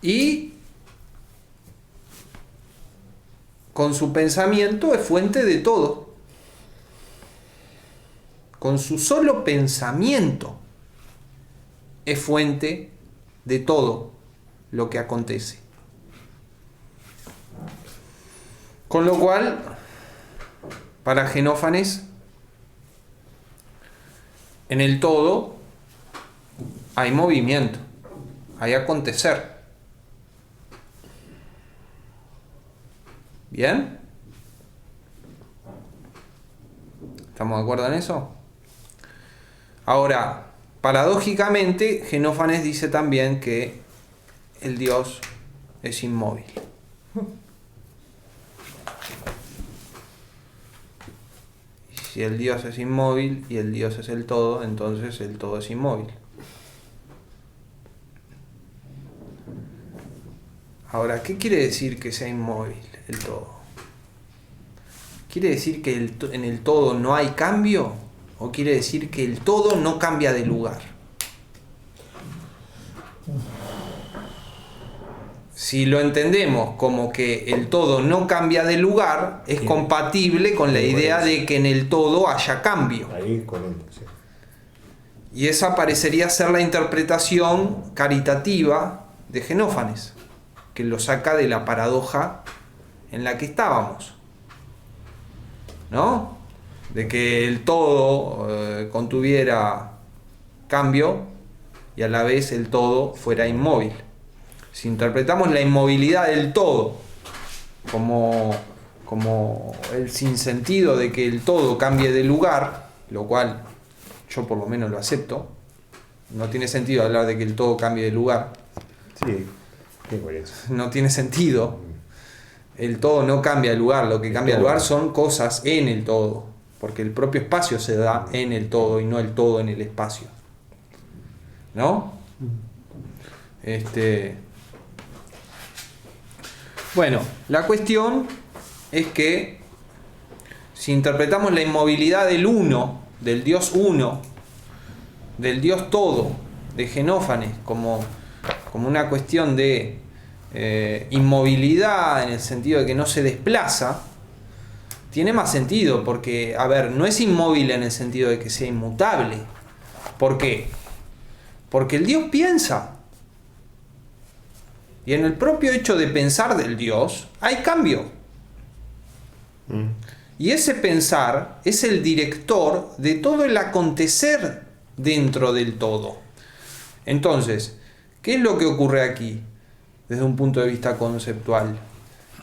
Y con su pensamiento es fuente de todo. Con su solo pensamiento es fuente de todo lo que acontece. Con lo cual, para Genófanes, en el todo hay movimiento, hay acontecer. ¿Bien? ¿Estamos de acuerdo en eso? Ahora, paradójicamente, Genófanes dice también que el Dios es inmóvil. Y si el Dios es inmóvil y el Dios es el todo, entonces el todo es inmóvil. Ahora, ¿qué quiere decir que sea inmóvil el todo? ¿Quiere decir que en el todo no hay cambio? ¿O quiere decir que el todo no cambia de lugar? Si lo entendemos como que el todo no cambia de lugar, es compatible con la idea de que en el todo haya cambio. Ahí con él, sí. Y esa parecería ser la interpretación caritativa de Genófanes, que lo saca de la paradoja en la que estábamos, ¿no? De que el todo contuviera cambio y a la vez el todo fuera inmóvil. Si interpretamos la inmovilidad del todo como el sinsentido de que el todo cambie de lugar, lo cual yo por lo menos lo acepto, no tiene sentido hablar de que el todo cambie de lugar. Sí, qué coherencia. No tiene sentido. El todo no cambia de lugar, lo que cambia de lugar son cosas en el todo, porque el propio espacio se da en el todo y no el todo en el espacio. ¿No? Bueno, la cuestión es que si interpretamos la inmovilidad del uno, del Dios uno, del Dios todo, de Genófanes, como una cuestión de inmovilidad en el sentido de que no se desplaza, tiene más sentido, porque, a ver, no es inmóvil en el sentido de que sea inmutable. ¿Por qué? Porque el Dios piensa. Y en el propio hecho de pensar del Dios hay cambio. Y ese pensar es el director de todo el acontecer dentro del todo. Entonces, ¿qué es lo que ocurre aquí desde un punto de vista conceptual?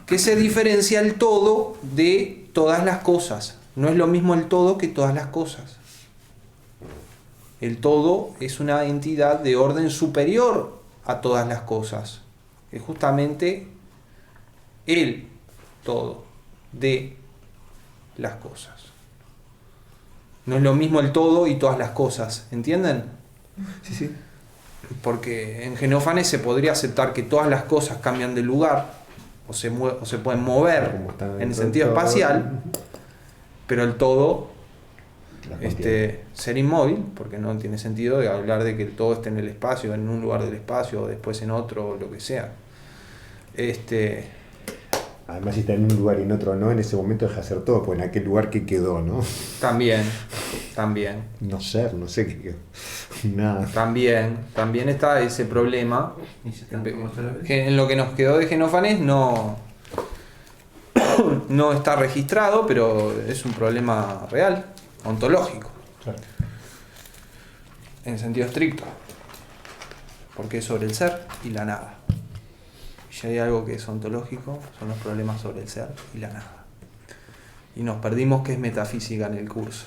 Que se diferencia el todo de todas las cosas. No es lo mismo el todo que todas las cosas. el todo es una entidad de orden superior a todas las cosas. Es justamente el todo de las cosas. No es lo mismo el todo y todas las cosas, ¿entienden? Sí, sí. Porque en Genófanes se podría aceptar que todas las cosas cambian de lugar o se pueden mover Como están en el dentro sentido del todo. espacial, pero el todo Las contiene. ser inmóvil, porque no tiene sentido de hablar de que el todo esté en el espacio, en un lugar del espacio, o después en otro, o lo que sea. Además, si está en un lugar y en otro no, en ese momento deja de ser todo, pues en aquel lugar que quedó, ¿no? También, No sé qué quedó. Nada. también está ese problema, Y se están como otra vez. que en lo que nos quedó de Genófanes no está registrado, pero es un problema real, ontológico, Claro. en sentido estricto, porque es sobre el ser y la nada. Y si hay algo que es ontológico, son los problemas sobre el ser y la nada. Y nos perdimos que es metafísica en el curso.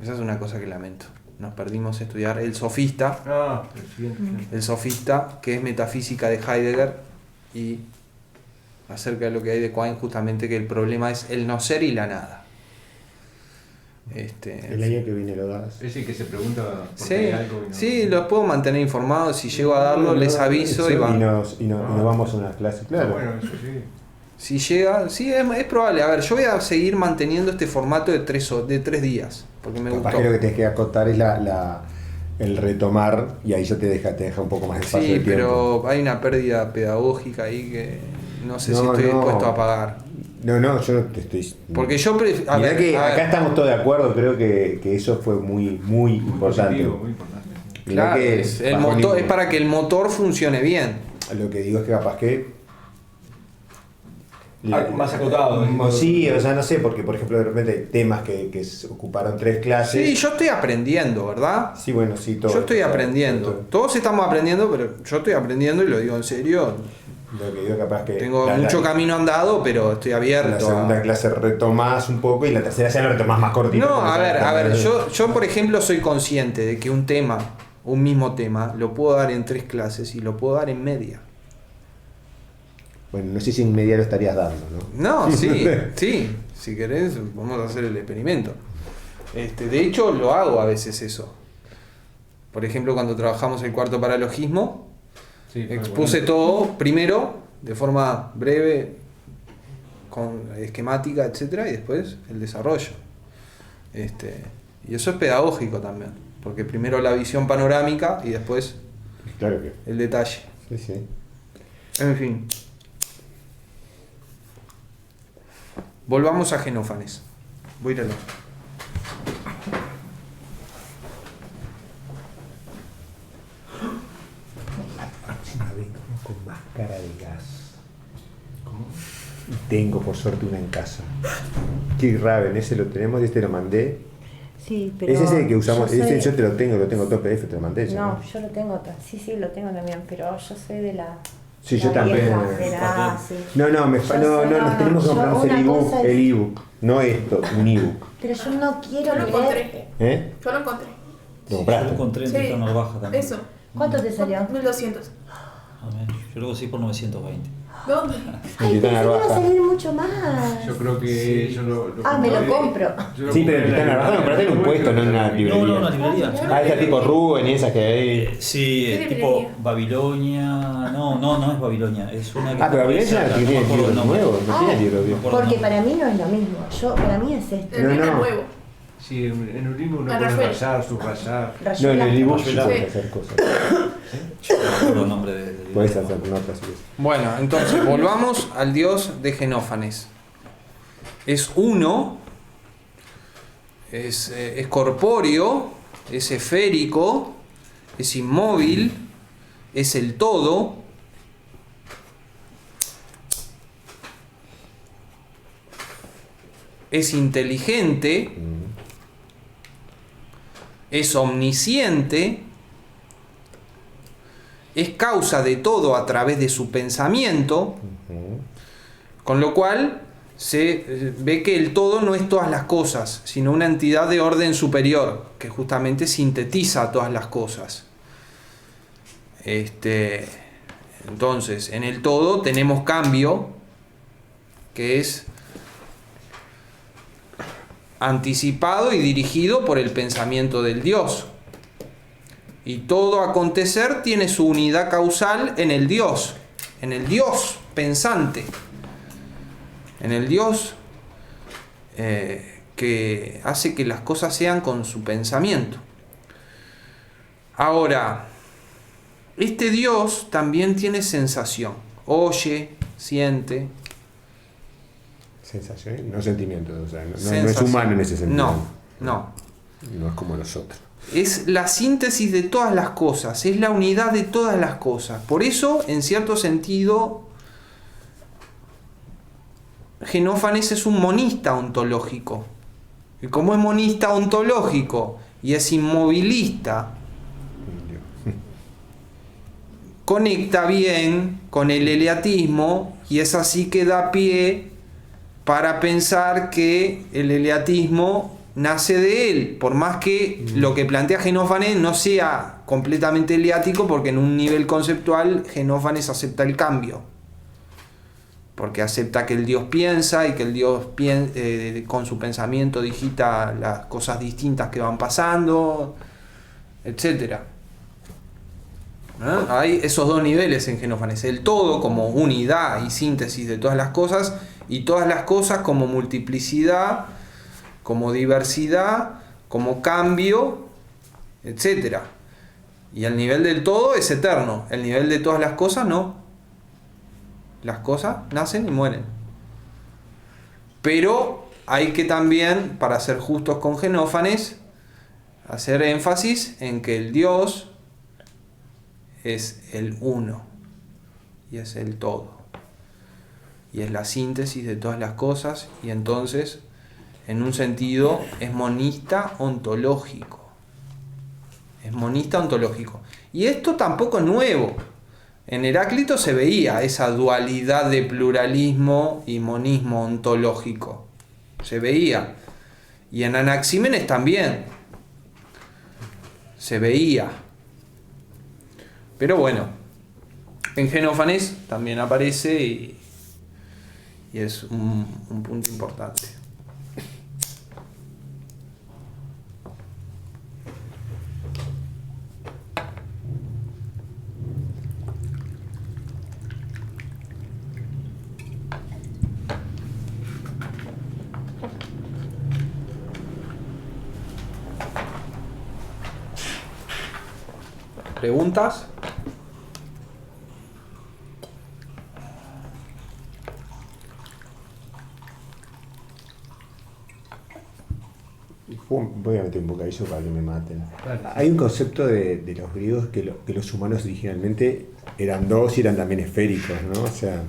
Esa es una cosa que lamento. Nos perdimos estudiar el sofista, Ah, el siguiente. el sofista, que es metafísica de Heidegger, y acerca de lo que hay de Quine, justamente que el problema es el no ser y la nada. El año que viene lo das. Ese que se pregunta por Sí, qué hay algo y no. sí, los puedo mantener informados. Si llego a darlo, les aviso y van. nos vamos a una clase, Ah, claro. bueno, eso sí. Si llega, sí, es probable. A ver, yo voy a seguir manteniendo este formato de 3 días, porque me Capaz gustó. que lo que tienes que acotar es el retomar y ahí ya te deja un poco más de espacio de Sí, tiempo. pero hay una pérdida pedagógica ahí que no sé si No, estoy no. dispuesto a pagar. No, yo no te estoy... Porque yo a Mirá ver, que a ver, acá estamos todos de acuerdo, creo que eso fue muy Muy importante. positivo, muy importante. Mirá claro, que el bajo motor, ningún- es para que el motor funcione bien. Lo que digo es que capaz que... Más acotado. Sí, o sea, no sé, porque por ejemplo de repente hay temas que se ocuparon 3 clases. Sí, yo estoy aprendiendo, ¿verdad? Sí, bueno, sí, todo. Yo estoy todo, aprendiendo. todo. Todos estamos aprendiendo, pero yo estoy aprendiendo y lo digo en serio. Lo que digo capaz que... Tengo mucho camino andado, pero estoy abierto. La segunda clase retomás un poco y la tercera ya lo retomás más cortito. No, porque a ver, ya- yo por ejemplo soy consciente de que un mismo tema, lo puedo dar en 3 clases y lo puedo dar en media. Bueno, no sé si en media lo estarías dando, ¿no? No, sí, sí, si querés vamos a hacer el experimento. De hecho lo hago a veces eso. Por ejemplo, cuando trabajamos el cuarto paralogismo, Sí, fue expuse bueno. todo primero, de forma breve, con esquemática, etcétera, y después el desarrollo. Y eso es pedagógico también, porque primero la visión panorámica y después Claro que... el detalle. Sí, sí. En fin. Volvamos a Genófanes. Voy a ir al otro. Una vez con máscara de gas. ¿Cómo? Y tengo por suerte una en casa. Qué Raven, ese lo tenemos, este lo mandé. Sí, pero Ese es el que usamos, yo soy- ese yo te lo tengo todo PDF, te lo mandé. ese, No, yo lo tengo, sí, lo tengo también, pero yo soy de la... Sí, la yo también. vieja, de la- sí. No, Yo nos soy- tenemos que yo comprarnos una el ebook, cosa es- el ebook, no esto, un ebook. Pero yo no quiero Yo lo leer. encontré. ¿Eh? Yo lo encontré. ¿Lo Yo lo compraste? encontré en Sí, Tecno Baja también. Eso. ¿Cuánto te salió? 1200. A ver, yo lo conseguí por 920. ¿Dónde? Ay, En pensé que Titana iba a Baja. salir mucho más. Yo creo que yo lo Ah, me lo compré. compro. Yo lo Sí, pero compré en Titana la Baja lo compraste en un puesto, no en una librería. No, una librería. Ah, esa tipo Rubén y esas que hay. Sí, ¿Qué tipo librería? Babilonia. No es Babilonia. Es una que Ah, pero Babilonia es una cerca, que no me tiene acuerdo el libros nombre. nuevos, no tiene libros No me viejos. acuerdo el Porque nombre. para mí no es lo mismo. Para mí es este. El mío no. es nuevo. Sí, en un libro uno Ah, puede Rafael. rayar, subrayar. No, en Rayuela. el ebook sí Rayuela. puedes Sí. hacer cosas. Yo no me acuerdo el nombre del Puedes libro. hacer notas y eso. Bueno, entonces volvamos al dios de Genófanes. Es uno, es corpóreo, es esférico, es inmóvil, es el todo. Es inteligente, es omnisciente, es causa de todo a través de su pensamiento, con lo cual se ve que el todo no es todas las cosas, sino una entidad de orden superior, que justamente sintetiza todas las cosas. Entonces, en el todo tenemos cambio, que es anticipado y dirigido por el pensamiento del Dios. Y todo acontecer tiene su unidad causal en el Dios pensante, en el Dios que hace que las cosas sean con su pensamiento. Ahora, este Dios también tiene sensación, oye, siente. Sensación, no sentimiento, o sea, no es Sensación. humano en ese sentido. No. No es como nosotros. Es la síntesis de todas las cosas, es la unidad de todas las cosas. Por eso, en cierto sentido, Genófanes es un monista ontológico. Y como es monista ontológico y es inmovilista, conecta bien con el eleatismo, y es así que da pie para pensar que el eleatismo nace de él, por más que lo que plantea Genófanes no sea completamente eleático, porque en un nivel conceptual Genófanes acepta el cambio, porque acepta que el Dios piensa y que el Dios con su pensamiento digita las cosas distintas que van pasando, etcétera. Hay esos dos niveles en Genófanes: el todo como unidad y síntesis de todas las cosas, y todas las cosas como multiplicidad, como diversidad, como cambio, etcétera. Y el nivel del todo es eterno, el nivel de todas las cosas no. Las cosas nacen y mueren. Pero hay que también, para ser justos con Genófanes, hacer énfasis en que el Dios es el uno y es el todo y es la síntesis de todas las cosas, y entonces en un sentido es monista ontológico. Es monista ontológico. Y esto tampoco es nuevo. En Heráclito se veía esa dualidad de pluralismo y monismo ontológico. Se veía. Y en Anaxímenes también se veía. Pero bueno, en Genófanes también aparece y es un punto importante. ¿Preguntas? Voy a meter un bocadillo para que me maten. Dale. Hay un concepto de los griegos que los humanos originalmente eran dos y eran también esféricos, ¿no? O sea,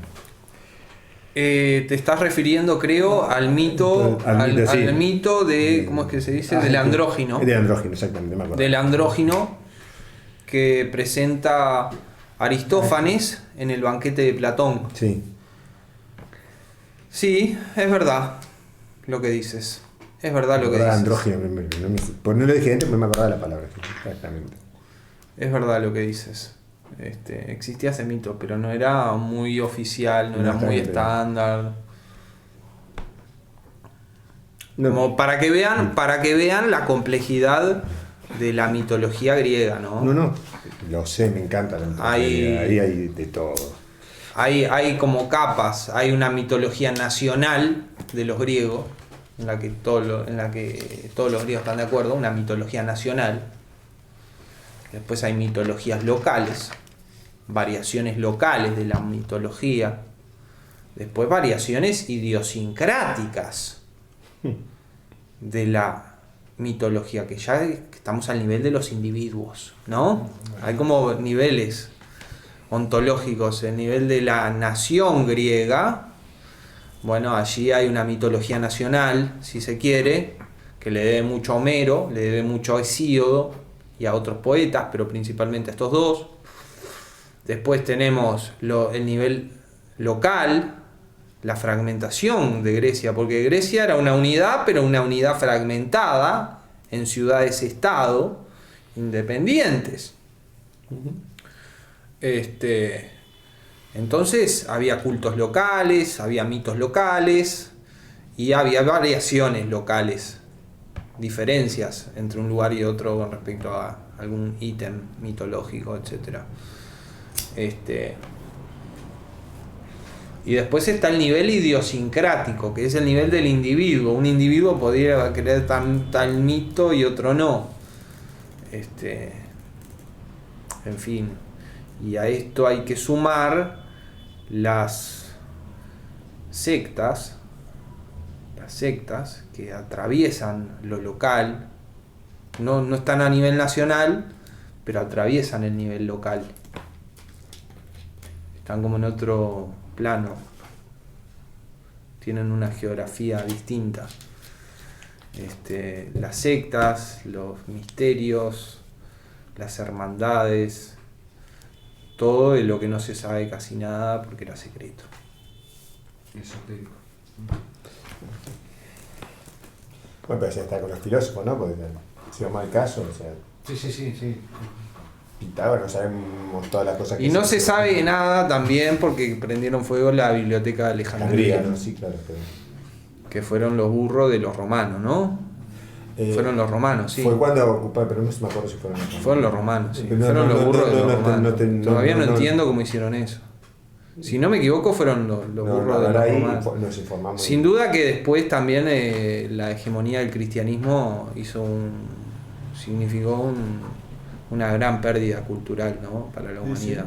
Te estás refiriendo, creo, al mito, Al mito, sí. al mito de, ¿cómo es que se dice? Del andrógino. Del andrógino, exactamente, me acuerdo. Del andrógino que presenta Aristófanes en el banquete de Platón. Sí. Sí, es verdad lo que dices. Es verdad lo que dices. Andrógino, por no lo dije antes, pero me acordaba de la palabra. Exactamente. Es verdad lo que dices. Existía ese mito, pero no era muy oficial, no era está muy bien, estándar. No. Como para que vean la complejidad de la mitología griega, ¿no? No, lo sé, me encanta la mitología. Ahí hay de todo. Hay como capas, hay una mitología nacional de los griegos, en la que todos los griegos están de acuerdo, una mitología nacional. Después hay mitologías locales, variaciones locales de la mitología. Después variaciones idiosincráticas de la mitología, que ya estamos al nivel de los individuos, ¿no? Hay como niveles ontológicos. El nivel de la nación griega, bueno, allí hay una mitología nacional, si se quiere, que le debe mucho a Homero, le debe mucho a Hesíodo y a otros poetas, pero principalmente a estos dos. Después tenemos el nivel local, la fragmentación de Grecia, porque Grecia era una unidad, pero una unidad fragmentada en ciudades-estado independientes. Entonces había cultos locales, había mitos locales y había variaciones locales, diferencias entre un lugar y otro con respecto a algún ítem mitológico, etc. Y después está el nivel idiosincrático, que es el nivel del individuo. Un individuo podría creer tal mito y otro no. En fin. Y a esto hay que sumar las sectas que atraviesan lo local. No están a nivel nacional, pero atraviesan el nivel local. Están como en otro plano, tienen una geografía distinta. Las sectas, los misterios, las hermandades, todo de lo que no se sabe casi nada porque era secreto. Esotérico. Bueno, pero ya está con los filósofos, ¿no? Porque si vamos al caso, o sea, Sí. Pitágoras, no sabemos todas las cosas que Y no se sabe nada también porque prendieron fuego la biblioteca de Alejandría, ¿no? Sí, claro. Pero... que fueron los burros de los romanos, ¿no? Fueron los romanos, sí. Fue cuando ocuparon, pero no me acuerdo si fueron los romanos. Fueron los romanos, sí. No, Fueron los burros de los romanos. Todavía no no. entiendo cómo hicieron eso. Si no me equivoco, furon los burros de los romanos. Nos informamos. Sin duda que después también la hegemonía del cristianismo significó una gran pérdida cultural, ¿no? Para la humanidad.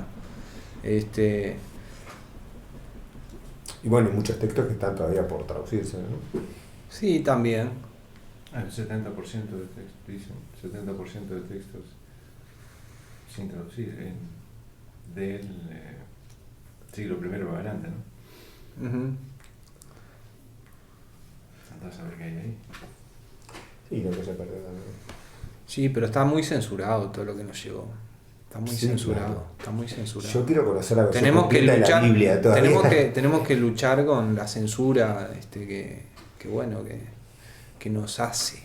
Sí. Y bueno, muchos textos que están todavía por traducirse, ¿no? Sí, también. El 70% de textos, dicen, 70% de textos sin traducir del siglo I para adelante, ¿no? Andá a saber qué hay ahí. Sí, lo que se perdió también. Sí, pero está muy censurado todo lo que nos llegó. Está muy Sí, censurado. claro. Está muy censurado. Yo quiero conocer la versión Tenemos que completa de luchar, la Biblia todavía. tenemos que luchar con la censura que nos hace,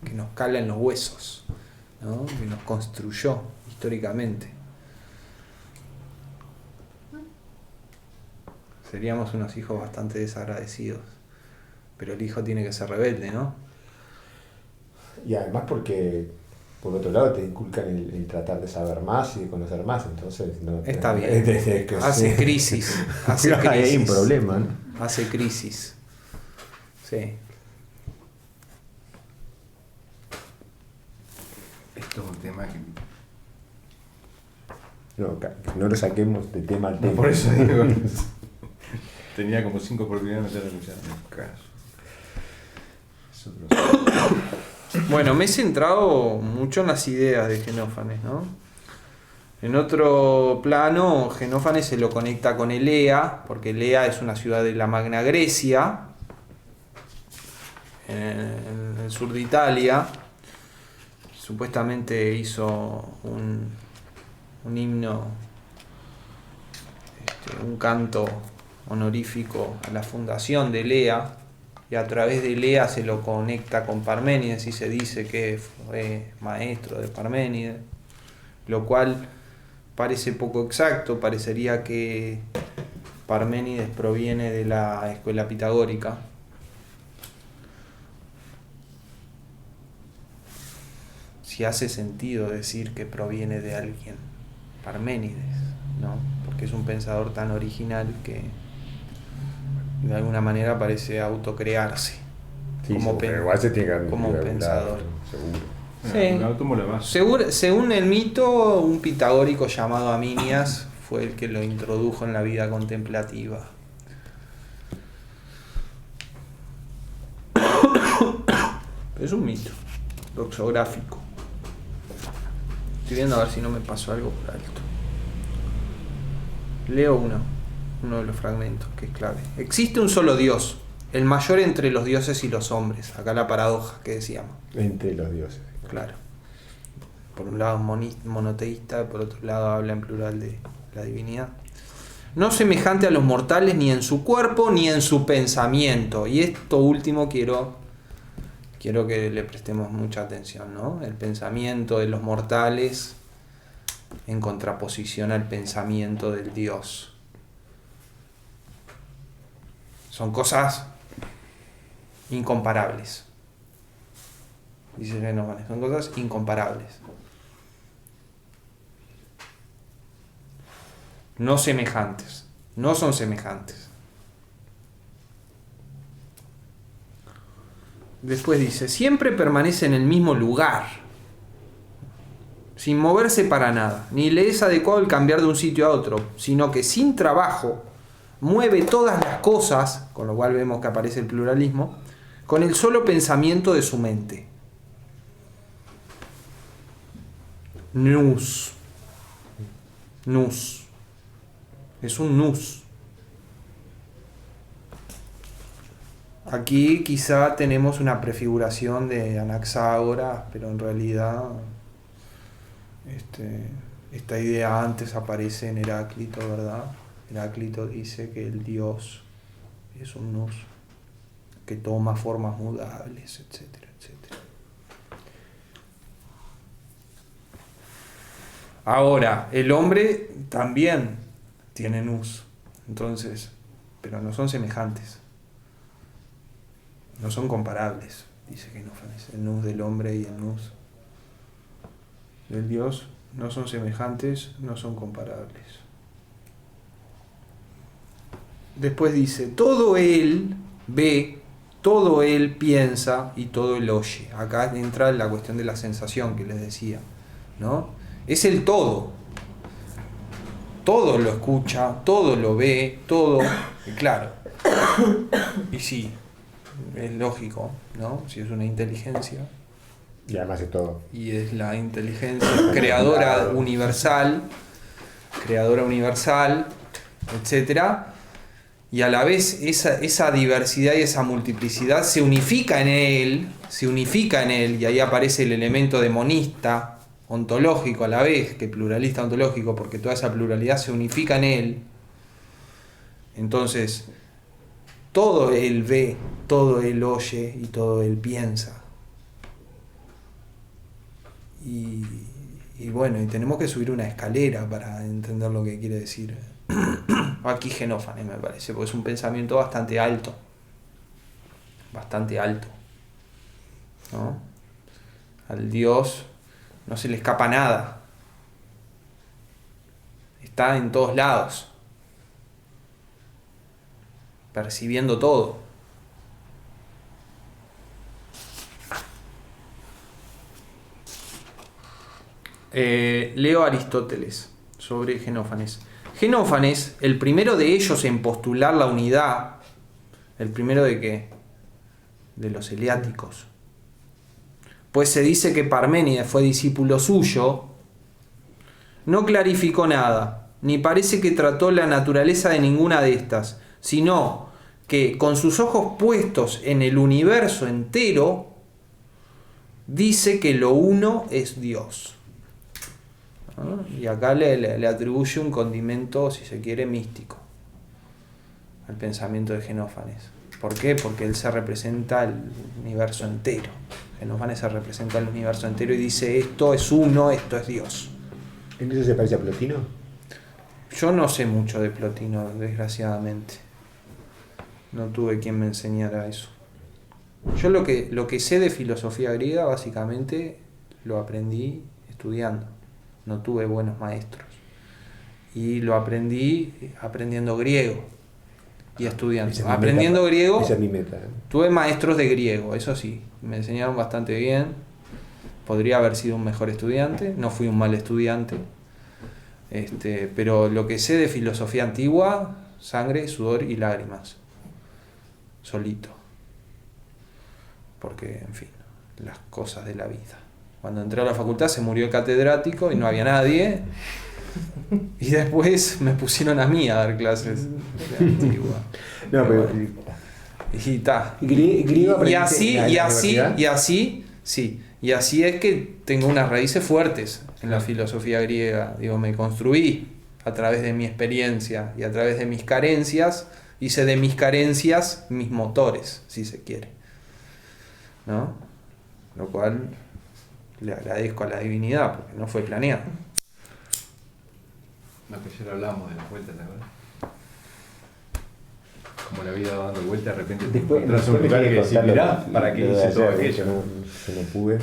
que nos cala en los huesos, ¿no? Que nos construyó históricamente. Seríamos unos hijos bastante desagradecidos, pero el hijo tiene que ser rebelde, ¿no? Y además porque, por otro lado, te inculcan el tratar de saber más y de conocer más, entonces... No, Está bien. Hace crisis. Hay un problema, ¿no? Hace crisis. Sí. Esto es un tema que... No lo saquemos de tema al tema. Por eso digo... Tenía como 5 oportunidades de meter a caso. Bueno, me he centrado mucho en las ideas de Genófanes, ¿no? En otro plano, Genófanes se lo conecta con Elea, porque Elea es una ciudad de la Magna Grecia, en el sur de Italia. Supuestamente hizo un himno, un canto honorífico a la fundación de Elea, y a través de Elea se lo conecta con Parménides y se dice que fue maestro de Parménides, lo cual parece poco exacto. Parecería que Parménides proviene de la escuela pitagórica. Si hace sentido decir que proviene de alguien, Parménides, ¿no? Porque es un pensador tan original que de alguna manera parece autocrearse pero igual se tiene que como pensador. Seguro. Sí. Según el mito, un pitagórico llamado Aminias fue el que lo introdujo en la vida contemplativa. Es un mito doxográfico. Estoy viendo a ver si no me pasó algo por alto. Leo uno de los fragmentos, que es clave. Existe un solo Dios, el mayor entre los dioses y los hombres. Acá la paradoja que decíamos. Entre los dioses. Claro. Por un lado monoteísta, por otro lado habla en plural de la divinidad. no semejante a los mortales ni en su cuerpo ni en su pensamiento. Y esto último quiero que le prestemos mucha atención, ¿no? El pensamiento de los mortales en contraposición al pensamiento del Dios. Son cosas incomparables. Dice Xenófanes, son cosas incomparables. No semejantes, no son semejantes. Después dice, siempre permanece en el mismo lugar, sin moverse para nada, ni le es adecuado el cambiar de un sitio a otro, sino que sin trabajo mueve todas las cosas, con lo cual vemos que aparece el pluralismo, con el solo pensamiento de su mente. Nous. Es un nous. Aquí quizá tenemos una prefiguración de Anaxágoras, pero en realidad esta idea antes aparece en Heráclito, ¿verdad? Heráclito dice que el Dios es un nous, que toma formas mudables, etcétera, etcétera. Ahora, el hombre también tiene nous, entonces, pero no son semejantes, no son comparables, dice Xenófanes. El nous del hombre y el nous del Dios no son semejantes, no son comparables. Después dice, todo él ve, todo él piensa y todo él oye. Acá entra la cuestión de la sensación que les decía, ¿no? Es el todo. Todo lo escucha, todo lo ve, todo. Y claro. Y sí, es lógico, ¿no? Si es una inteligencia. Y además de todo. Y es la inteligencia creadora universal, etcétera. Y a la vez esa diversidad y esa multiplicidad se unifica en él, y ahí aparece el elemento demonista, ontológico a la vez, que pluralista ontológico, porque toda esa pluralidad se unifica en él. Entonces, todo él ve, todo él oye y todo él piensa. Y bueno, y tenemos que subir una escalera para entender lo que quiere decir aquí Xenófanes, me parece, porque es un pensamiento bastante alto, ¿no? Al Dios no se le escapa nada, está en todos lados, percibiendo todo. Leo Aristóteles sobre Xenófanes. Xenófanes, el primero de ellos en postular la unidad, ¿el primero de qué? De los eleáticos. Pues se dice que Parménides fue discípulo suyo, no clarificó nada, ni parece que trató la naturaleza de ninguna de estas, sino que con sus ojos puestos en el universo entero, dice que lo uno es Dios. ¿No? Y acá le atribuye un condimento, si se quiere, místico al pensamiento de Xenófanes. ¿Por qué? Porque él se representa el universo entero. Xenófanes se representa el universo entero y dice, esto es uno, esto es Dios. ¿En eso se parece a Plotino? Yo no sé mucho de Plotino, desgraciadamente. No tuve quien me enseñara eso. Yo lo que sé de filosofía griega, básicamente, lo aprendí estudiando. No tuve buenos maestros. Y lo aprendí aprendiendo griego y estudiando. Aprendiendo griego, esa es mi meta. tuve maestros de griego, eso sí. Me enseñaron bastante bien. Podría haber sido un mejor estudiante. No fui un mal estudiante. Pero lo que sé de filosofía antigua, sangre, sudor y lágrimas. Solito. Porque, en fin, las cosas de la vida. Cuando entré a la facultad se murió el catedrático y no había nadie. Y después me pusieron a mí a dar clases de antigua. No, pero y ta. griego Y aprendiste así es que tengo unas raíces fuertes en la filosofía griega. Digo, me construí a través de mi experiencia y a través de mis carencias, hice de mis carencias mis motores, si se quiere, ¿no? Lo cual le agradezco a la divinidad porque no fue planeado. No, que ayer hablamos de las vueltas, ¿la verdad? Como la vida dando vueltas, de repente te encuentras un lugar que decís, mirá, ¿para qué hice todo aquello? Yo no pude.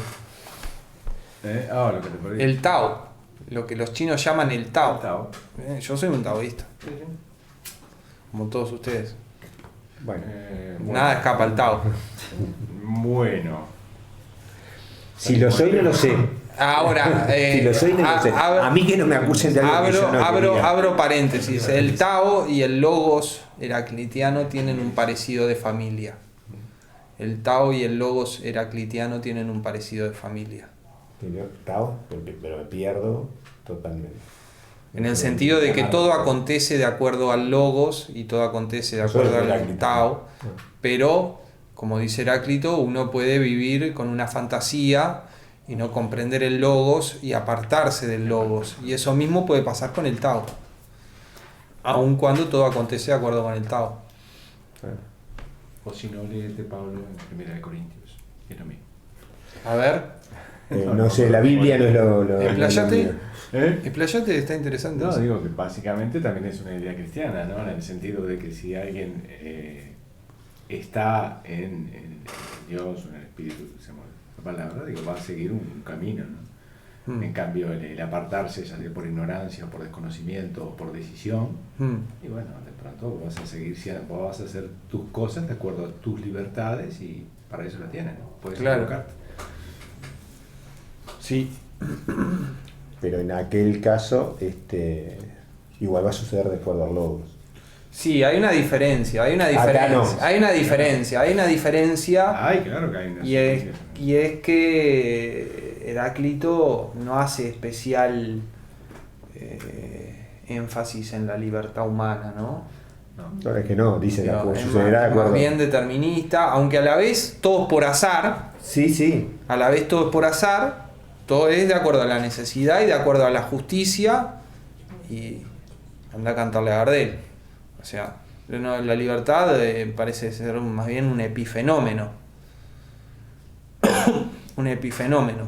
Lo que te perdí. El Tao, lo que los chinos llaman el Tao. El Tao. Yo soy un taoísta, Sí, sí. como todos ustedes. Bueno, Nada escapa al Tao. Bueno. si lo soy, no lo sé. Ahora, Si lo soy, no lo sé. A mí que no me acusen de algo que yo no quería. abro paréntesis. El Tao y el Logos heraclitiano tienen un parecido de familia. El Tao y el Logos heraclitiano tienen un parecido de familia. Tao, pero me pierdo totalmente. En el sentido de que todo acontece de acuerdo al Logos y todo acontece de acuerdo al Tao, pero, como dice Heráclito, uno puede vivir con una fantasía y no comprender el Logos y apartarse del Logos. Y eso mismo puede pasar con el Tao, aun cuando todo acontece de acuerdo con el Tao. O si no, léete Pablo en 1 Corintios. Es lo mismo. A ver, No sé, la Biblia no es lo explayate. mío. Explayate, está interesante. No, eso. digo que básicamente también es una idea cristiana, ¿no? En el sentido de que si alguien está en Dios o en el Espíritu, la palabra, digo, va a seguir un camino, ¿no? En cambio, el apartarse, ya sea por ignorancia, o por desconocimiento, o por decisión, y bueno, de pronto vas a seguir siendo, vos vas a hacer tus cosas de acuerdo a tus libertades y para eso la tienes, ¿no? Puedes equivocarte. Sí. Pero en aquel caso, igual va a suceder de acuerdo al Logos. Sí, hay una diferencia, hay una diferencia, no. hay una diferencia, Ay, claro que hay una y es que Heráclito no hace especial énfasis en la libertad humana, ¿no? No, es que no, dice Digo, es sucederá de más acuerdo. bien determinista, aunque a la vez todo es por azar, Sí. a la vez todo es por azar, todo es de acuerdo a la necesidad y de acuerdo a la justicia, y anda a cantarle a Gardel. O sea, la libertad parece ser más bien un epifenómeno. Un epifenómeno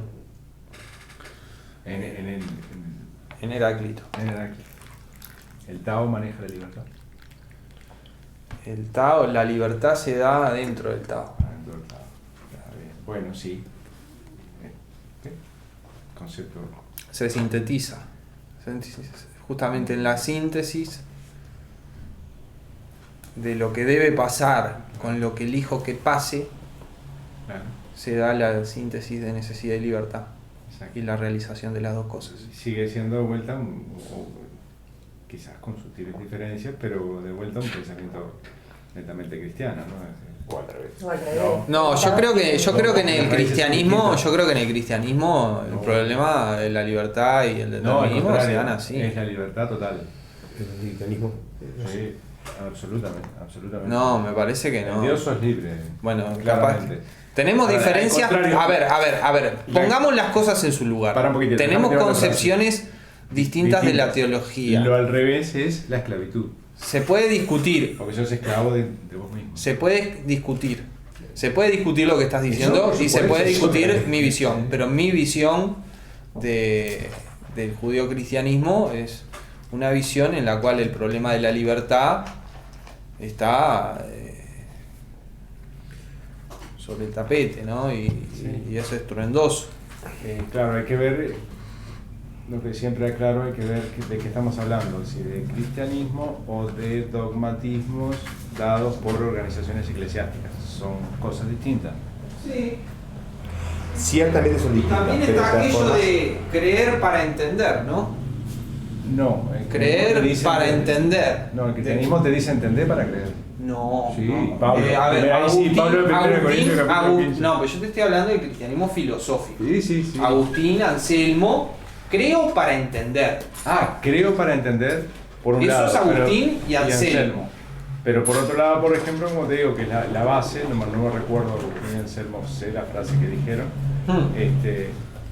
en Heráclito. En Heráclito. ¿El Tao maneja la libertad? El Tao, la libertad se da dentro del Tao. Dentro del Tao. Bueno, sí. ¿Qué? Concepto. Se sintetiza. Justamente en la síntesis de lo que debe pasar con lo que elijo que pase, Claro. se da la síntesis de necesidad y libertad Exacto. y la realización de las dos cosas. Sigue siendo de vuelta, quizás con sutiles diferencias, pero de vuelta un pensamiento netamente cristiano, ¿no? O al revés. O al revés. No, yo creo que en el cristianismo, el No. problema de la libertad y el No, al determinismo se contrario, dan así. es la libertad total. El cristianismo. Sí, absolutamente. No, me parece que no. En Dios sos libre. Bueno, capaz. claramente. Tenemos Ahora, diferencias. al contrario, A ver, pongamos las cosas en su lugar. Para un poquitito, Tenemos déjame terminar la concepciones distintas de la teología. Lo al revés es la esclavitud. Se puede discutir, Porque sos esclavo de vos mismo. se puede discutir lo que estás diciendo por y se supuesto, puede discutir eso. mi visión, pero mi visión del judeocristianismo es una visión en la cual el problema de la libertad está sobre el tapete, ¿no? Y eso es estruendoso. Claro, hay que ver, lo que siempre aclaro, hay que ver de qué estamos hablando, si de cristianismo o de dogmatismos dados por organizaciones eclesiásticas. Son cosas distintas. Sí. Ciertamente son Y distintas. también pero está de todas aquello formas- de creer para entender, ¿no? No, Creer para entender. No, el cristianismo te dice entender para creer. No. Sí, no. Pablo. A ver, Ahí sí, Pablo en 1 Corintios, capítulo 15. No, pues yo te estoy hablando del cristianismo filosófico. Sí. Agustín, Anselmo, creo para entender. Creo para entender, por un Eso lado. es Agustín y Anselmo. Pero por otro lado, por ejemplo, como te digo, que es la base, no me recuerdo Agustín y Anselmo, sé la frase que dijeron,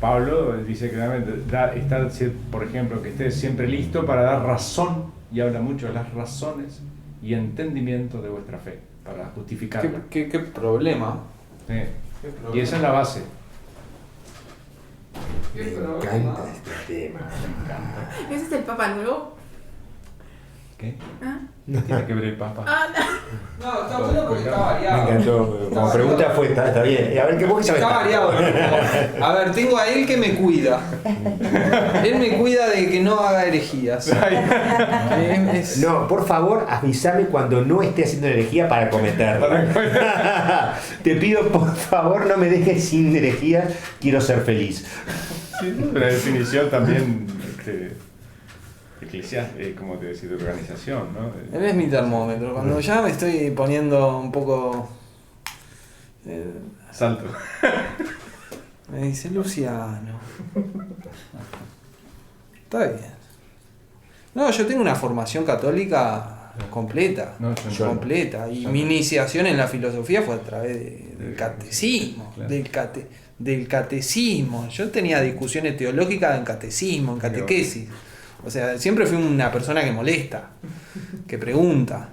Pablo dice claramente, por ejemplo, que estés siempre listo para dar razón, y habla mucho de las razones y entendimiento de vuestra fe, para justificarla. ¿Qué problema? Sí. Y esa es la base. Me encanta este tema. ¿Ese es el Papa Nuevo? ¿Qué? ¿Ah? ¿Qué tiene que ver el Papa? Ah, No, está bueno porque está Me variado. encantó. Como pregunta fue, está bien. A ver, ¿qué vos sabés? Está variado. A ver, tengo a él que me cuida. Él me cuida de que no haga herejías. No, por favor, avísame cuando no esté haciendo herejía para cometerla. Te pido, por favor, no me dejes sin herejía. Quiero ser feliz. Sí, una definición también eclesiástica, como te decía, de organización, ¿no? Él es mi termómetro. Cuando ya me estoy poniendo un poco... Salto. me dice, Luciano. Está bien. No, yo tengo una formación católica completa. No, yo no. completa. Y Yo mi no. iniciación en la filosofía fue a través del catecismo. Claro. Del catecismo. Yo tenía discusiones teológicas en catecismo, en catequesis. O sea, siempre fui una persona que molesta, que pregunta.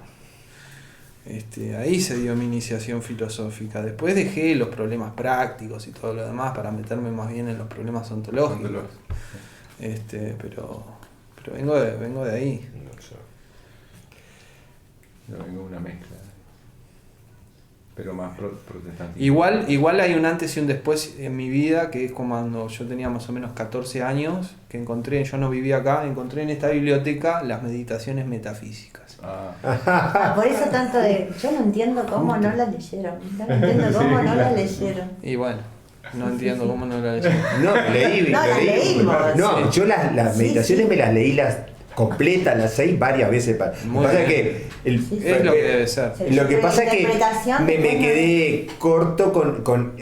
Ahí se dio mi iniciación filosófica. Después dejé los problemas prácticos y todo lo demás para meterme más bien en los problemas ontológicos. Pero vengo de ahí. Yo vengo de una mezcla. Pero más protestante. Igual hay un antes y un después en mi vida, que es como cuando yo tenía más o menos 14 años, que yo no vivía acá, encontré en esta biblioteca las meditaciones metafísicas. Por eso tanto de... Yo no entiendo cómo no la leyeron. No entiendo cómo no la leyeron. Y bueno, no entiendo cómo no la leí. No, leí. No, las leímos. No, yo las Sí, meditaciones sí. me las leí completas, las 6 varias veces. Lo que Muy pasa es bien. que Es lo que debe ser. Sí. Lo que pasa es que Interpretación, me después no- quedé corto con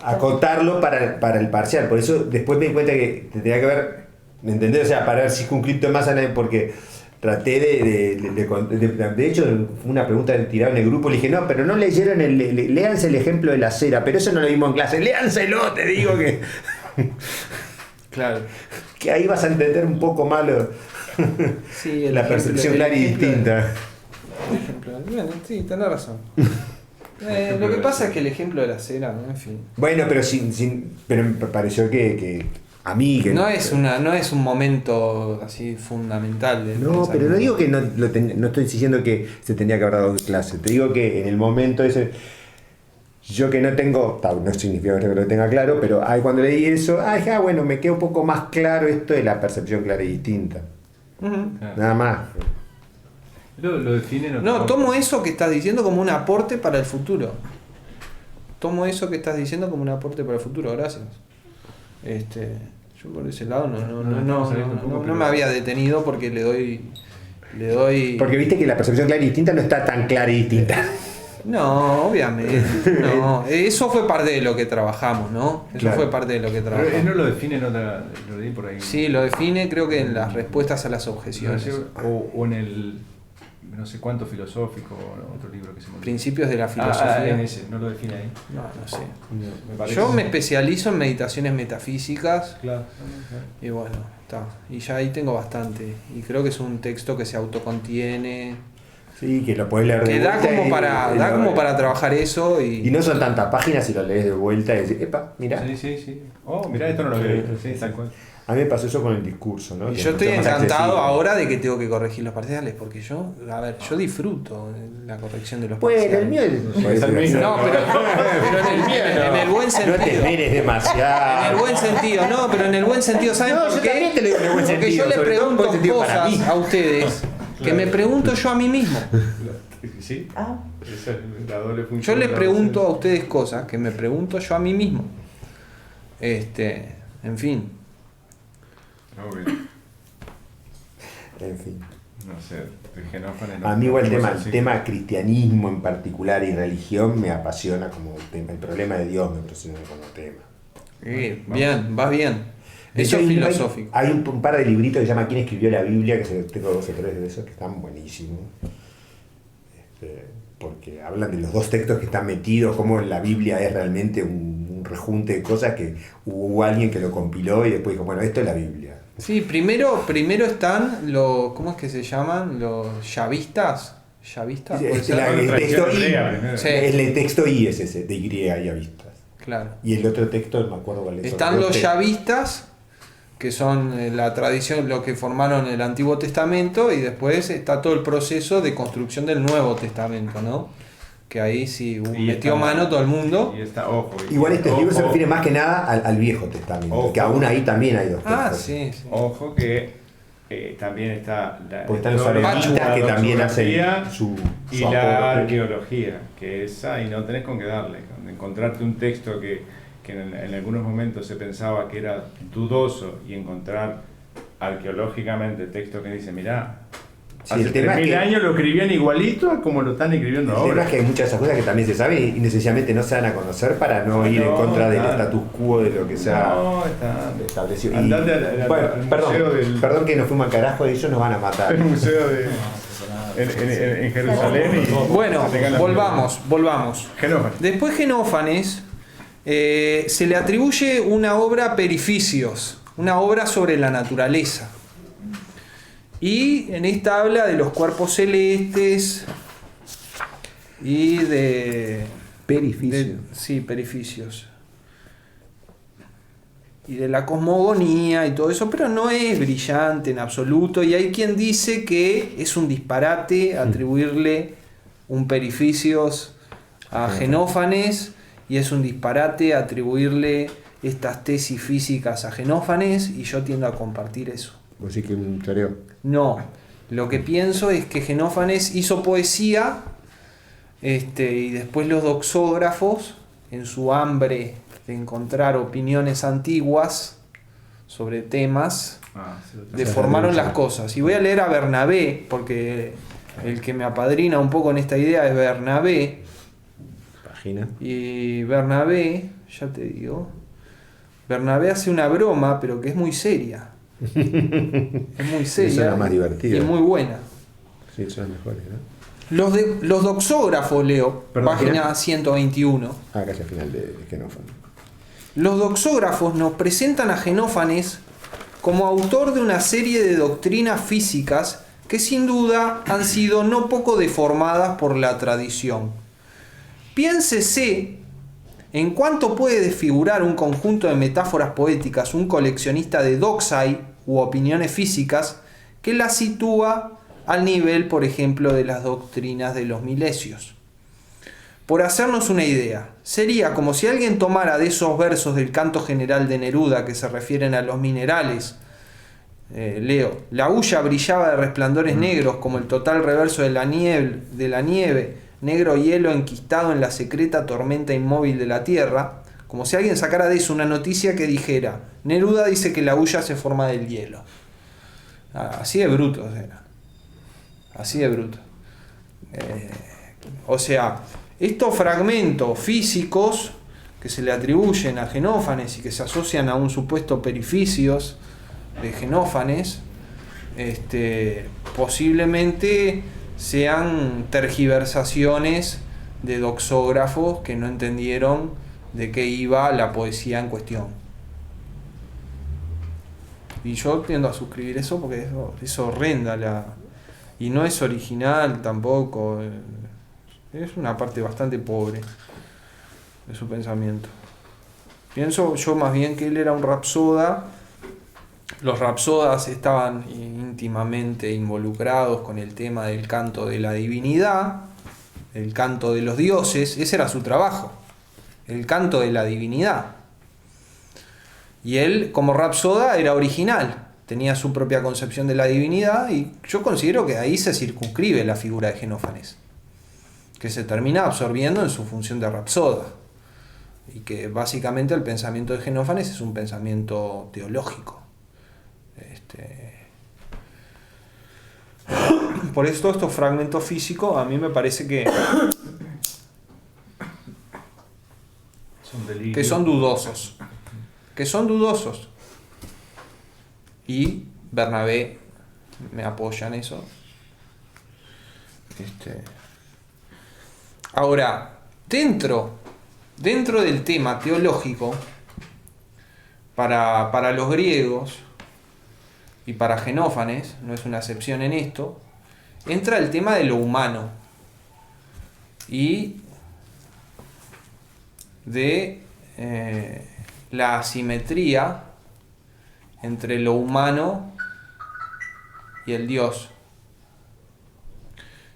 acotarlo para el parcial. Por eso después me di cuenta que tenía que ver, ¿me entendés? O sea, para ver circunscrito más a la, porque traté de hecho, fue una pregunta tirada en el grupo, le dije, no, pero no leyeron léanse el ejemplo de la cera, pero eso no lo vimos en clase, léanselo, te digo que Claro. que ahí vas a entender un poco más Sí, el la ejemplo- percepción el clara y ejemplo- distinta. el ejemplo- Bueno, sí, tenés razón. Lo que pasa es que el ejemplo de la cera, en fin. Bueno, pero pero me pareció que a mí que No es un momento así fundamental del No, pensamiento. pero no digo que no estoy diciendo que se tenía que haber dado en clase. Te digo que en el momento ese, yo que no tengo, no significa que lo tenga claro, pero cuando leí eso, dije, bueno, me queda un poco más claro esto de la percepción clara y distinta. Ujú. Nada más. Lo definen. No, tomo eso que estás diciendo como un aporte para el futuro. Tomo eso que estás diciendo como un aporte para el futuro, gracias. Yo por ese lado no me había detenido porque le doy... Porque viste que la percepción clara y distinta no está tan clara y distinta. No, obviamente. No, eso fue parte de lo que trabajamos, ¿no? Eso Claro. fue parte de lo que Pero trabajamos. él no lo define, lo leí por ahí. Sí, lo define creo que en las respuestas a las objeciones. O en el no sé cuánto filosófico, o otro libro que se me olvidó. Principios de la filosofía. En ese, no lo define ahí. No sé. Me parece. Yo me especializo en meditaciones metafísicas Claro. y bueno, está. Y ya ahí tengo bastante. Y creo que es un texto que se autocontiene. Sí, que lo podés leer de Que da vuelta como para trabajar eso Y no son tantas páginas si lo lees de vuelta y decís, epa, mirá. Sí. Oh, mirá, esto no lo había visto. Sí, tal cual. A mí me pasó eso con el discurso, ¿no? Y Que yo es estoy mucho más encantado accesible. ahora de que tengo que corregir los parciales, porque yo disfruto la corrección de los Bueno, parciales. el mío es... el mío. No, pero en el buen No te sentido. esmeres demasiado. En el buen sentido, no, pero en el buen sentido, ¿saben No, por yo qué? también te lo digo en el buen Porque sentido, yo le sobre todo en pregunto buen sentido para cosas mí. a ustedes que me pregunto yo a mí mismo. Sí, Ah, esa es la doble Yo función. le de la pregunto a docente. ustedes cosas que me pregunto yo a mí mismo. En fin. Obvio. En fin. No sé, Genófanes. A mí igual el sí. tema cristianismo en particular y religión me apasiona como tema. El problema de Dios me apasiona como tema. Bien, vas bien. De Eso hecho, es hay filosófico. un par de libritos que se llama ¿Quién escribió la Biblia? Que tengo 2 o 3 de esos que están buenísimos. Porque hablan de los 2 textos que están metidos, cómo la Biblia es realmente un rejunte de cosas que hubo alguien que lo compiló y después dijo, bueno, esto es la Biblia. Sí, primero están los, ¿cómo es que se llaman? Los yavistas. ¿Yavistas? ¿Puede ser? El texto I, Sí. el texto I es ese, de Y ya vistas. Claro. Y el otro texto, no me acuerdo cuál es. Están los yavistas, que son la tradición, lo que formaron el Antiguo Testamento, y después está todo el proceso de construcción del Nuevo Testamento, ¿no? Que ahí sí metió mano todo el mundo. Y está, ojo. Igual este libro se ojo, refiere más que nada al Viejo Testamento, Ojo. que aún ahí también hay dos textos. Ah, sí, sí. Ojo que también está Porque están los toda la arenistas que también doxografía hacen su y aporte. la arqueología, que esa y no tenés con qué darle. Cuando encontrarte un texto que en algunos momentos se pensaba que era dudoso y encontrar arqueológicamente textos que dicen, mirá, Sí, hace el tema es 3000 que- años lo escribían igualito a como lo están escribiendo El tema ahora. es que hay muchas de esas cosas que también se saben y necesariamente no se dan a conocer para no ir en contra del claro. status quo de lo que se ha No, está. establecido. Y- Andate al bueno, museo del- perdón que nos fuimos al carajo, ellos nos van a matar. El museo de en Jerusalén y Bueno, se te caen las volvamos. Genófanes. Después Genófanes se le atribuye una obra Perificios, una obra sobre la naturaleza. Y en esta habla de los cuerpos celestes y sí, perificios. Y de la cosmogonía y todo eso, pero no es brillante en absoluto. Y hay quien dice que es un disparate atribuirle un perificios a Genófanes, y es un disparate atribuirle estas tesis físicas a Genófanes, y yo tiendo a compartir eso. Vos sí que un choreo. No, lo que pienso es que Genófanes hizo poesía, y después los doxógrafos, en su hambre de encontrar opiniones antiguas sobre temas, deformaron las cosas. Y voy a leer a Bernabé, porque el que me apadrina un poco en esta idea es Bernabé. Página. Y Bernabé, ya te digo, Bernabé hace una broma, pero que es muy seria. Es muy seria. Esa es la más divertida. Y muy buena. Sí, son las mejores, ¿no? Los doxógrafos, Leo, Perdón, página ¿quién? 121. Ah, casi al final de Genófanes. Los doxógrafos nos presentan a Genófanes como autor de una serie de doctrinas físicas que sin duda han sido no poco deformadas por la tradición. Piénsese en cuánto puede desfigurar un conjunto de metáforas poéticas un coleccionista de doxai u opiniones físicas que las sitúa al nivel, por ejemplo, de las doctrinas de los milesios. Por hacernos una idea, sería como si alguien tomara de esos versos del canto general de Neruda que se refieren a los minerales. Leo, la hulla brillaba de resplandores negros como el total reverso de la nieve, negro hielo enquistado en la secreta tormenta inmóvil de la tierra, como si alguien sacara de eso una noticia que dijera, Neruda dice que la hulla se forma del hielo. Así de bruto era. Así de bruto. O sea, estos fragmentos físicos que se le atribuyen a Genófanes y que se asocian a un supuesto perificios de Genófanes, posiblemente sean tergiversaciones de doxógrafos que no entendieron de qué iba la poesía en cuestión. Y yo tiendo a suscribir eso porque es horrenda y no es original tampoco. Es una parte bastante pobre de su pensamiento. Pienso yo más bien que él era un rapsoda. Los rapsodas estaban íntimamente involucrados con el tema del canto de la divinidad, el canto de los dioses. Ese era su trabajo, el canto de la divinidad. Y él, como rapsoda, era original, tenía su propia concepción de la divinidad, y yo considero que ahí se circunscribe la figura de Genófanes, que se termina absorbiendo en su función de rapsoda, y que básicamente el pensamiento de Genófanes es un pensamiento teológico. Por eso todos estos fragmentos físicos a mí me parece que son dudosos. Y Bernabé me apoya en eso. Ahora, dentro dentro del tema teológico, para los griegos y para Genófanes, no es una excepción en esto, entra el tema de lo humano y de la asimetría entre lo humano y el Dios.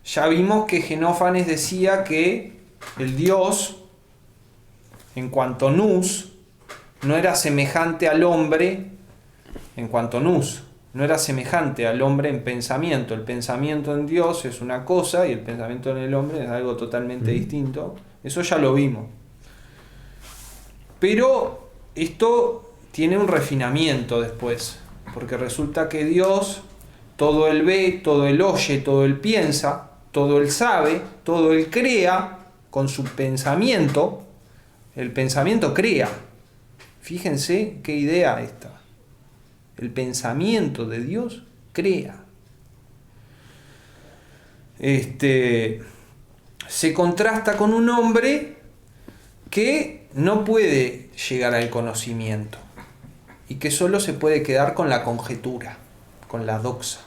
Ya vimos que Genófanes decía que el Dios, en cuanto nous, no era semejante al hombre, en cuanto nous, no era semejante al hombre en pensamiento. El pensamiento en Dios es una cosa y el pensamiento en el hombre es algo totalmente distinto. Eso ya lo vimos. Pero esto tiene un refinamiento después, porque resulta que Dios, todo Él ve, todo Él oye, todo Él piensa, todo Él sabe, todo Él crea con su pensamiento. El pensamiento crea. Fíjense qué idea esta. El pensamiento de Dios crea. Se contrasta con un hombre que no puede llegar al conocimiento y que solo se puede quedar con la conjetura, con la doxa.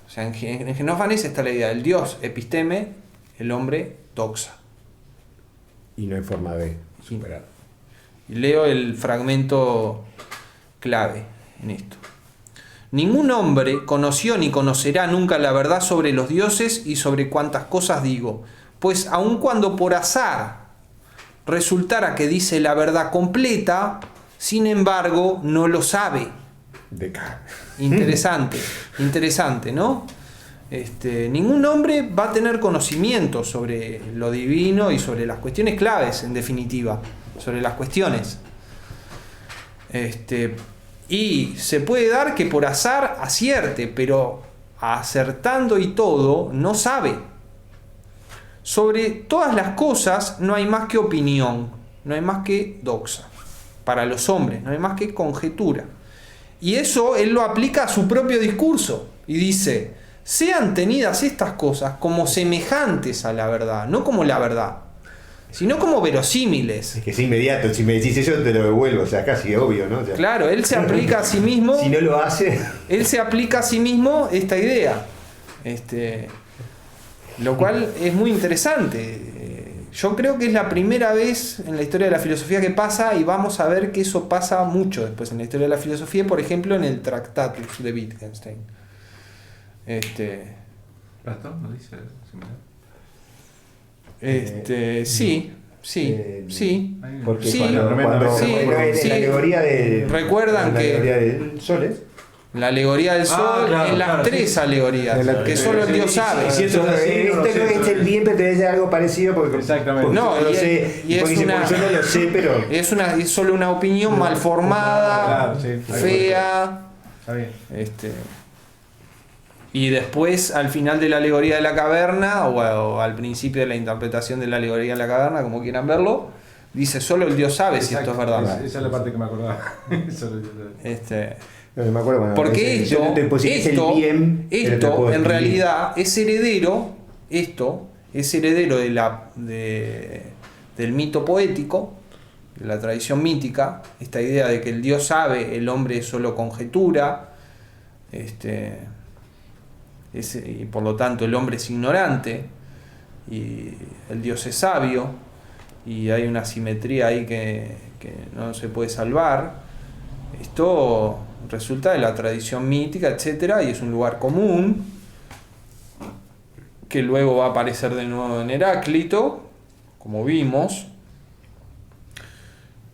O sea, en Genófanes está la idea del Dios episteme, el hombre doxa. Y no hay forma de superar. Y leo el fragmento clave en esto. Ningún hombre conoció ni conocerá nunca la verdad sobre los dioses y sobre cuantas cosas digo, pues aun cuando por azar resultara que dice la verdad completa, sin embargo no lo sabe. Interesante, ¿no? Ningún hombre va a tener conocimiento sobre lo divino y sobre las cuestiones claves, en definitiva, sobre las cuestiones. Y se puede dar que por azar acierte, pero acertando y todo, no sabe. Sobre todas las cosas no hay más que opinión, no hay más que doxa. Para los hombres, no hay más que conjetura. Y eso él lo aplica a su propio discurso y dice: sean tenidas estas cosas como semejantes a la verdad, no como la verdad, sino como verosímiles. Es que es inmediato, si me decís eso te lo devuelvo, o sea, casi obvio, ¿no? O sea, claro, él se aplica a sí mismo. Si no lo hace. Él se aplica a sí mismo esta idea. Lo cual es muy interesante. Yo creo que es la primera vez en la historia de la filosofía que pasa, y vamos a ver que eso pasa mucho después en la historia de la filosofía, por ejemplo en el Tractatus de Wittgenstein. ¿Platón no dice similar? Sí. Porque Sí, cuando sí, sí. la alegoría de. Recuerdan la que alegoría del Soles. la alegoría del sol claro, en las claro, tres sí. alegorías, La- que solo sí, Dios sí, sabe. sí, Esto no es el bien, pero te dice algo parecido porque. Exactamente. Porque No, yo no y lo es- sé. y es porque dice, una- porque yo no lo sé, pero. Es solo una opinión mal formada, Claro, sí. fea. Está bien. Y después, al final de la alegoría de la caverna, o al principio de la interpretación de la alegoría de la caverna, como quieran verlo, dice: solo el Dios sabe si esto es verdad. Esa es la parte que me acordaba. Solo el Dios sabe. No me acuerdo cuando Porque dice, esto, yo no te puedo decir, es el bien, pero te esto puedo en escribir. realidad es heredero, del mito poético, de la tradición mítica, esta idea de que el Dios sabe, el hombre es solo conjetura, y por lo tanto el hombre es ignorante, y el Dios es sabio, y hay una simetría ahí que no se puede salvar. Esto resulta de la tradición mítica, etcétera, y es un lugar común que luego va a aparecer de nuevo en Heráclito, como vimos,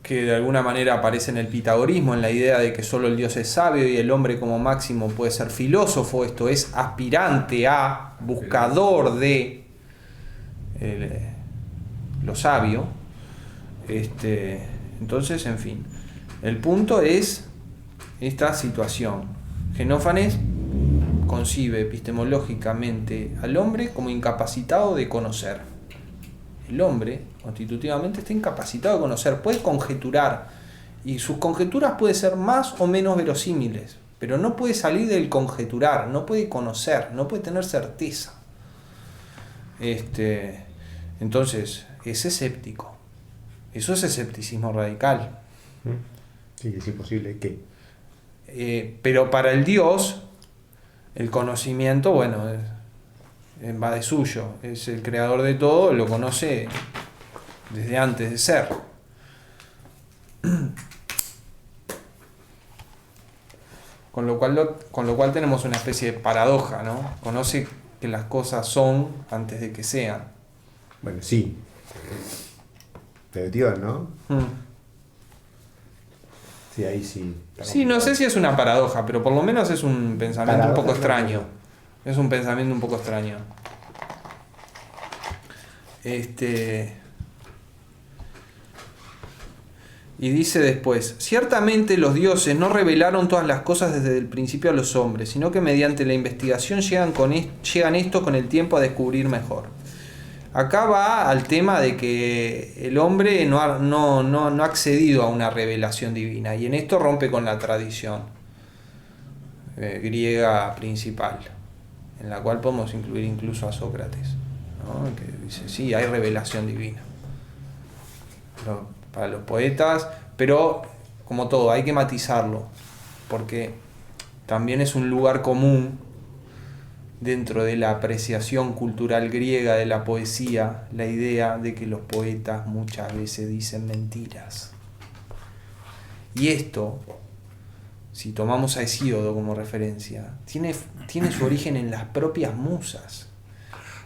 que de alguna manera aparece en el pitagorismo, en la idea de que solo el Dios es sabio y el hombre como máximo puede ser filósofo, esto es aspirante a, buscador de lo sabio. Entonces, en fin, el punto es esta situación. Genófanes concibe epistemológicamente al hombre como incapacitado de conocer. El hombre, constitutivamente, está incapacitado de conocer, puede conjeturar, y sus conjeturas pueden ser más o menos verosímiles, pero no puede salir del conjeturar, no puede conocer, no puede tener certeza. Entonces, es escéptico. Eso es escepticismo radical. Sí, es imposible que. Pero para el Dios, el conocimiento, bueno, va de suyo. Es el creador de todo, lo conoce desde antes de ser. Con lo cual tenemos una especie de paradoja, ¿no? Conoce que las cosas son antes de que sean. Bueno, sí. Pero Dios, ¿no? Sí, ahí sí. Sí, no sé si es una paradoja, pero por lo menos es un pensamiento un poco extraño. Es un pensamiento un poco extraño. Y dice después, ciertamente los dioses no revelaron todas las cosas desde el principio a los hombres, sino que mediante la investigación llegan estos con el tiempo a descubrir mejor. Acá va al tema de que el hombre no ha accedido a una revelación divina, y en esto rompe con la tradición griega principal, en la cual podemos incluir incluso a Sócrates, ¿no? Que dice, sí, hay revelación divina para los poetas, pero como todo, hay que matizarlo, porque también es un lugar común dentro de la apreciación cultural griega de la poesía, la idea de que los poetas muchas veces dicen mentiras. Y esto, si tomamos a Hesíodo como referencia, tiene su origen en las propias musas.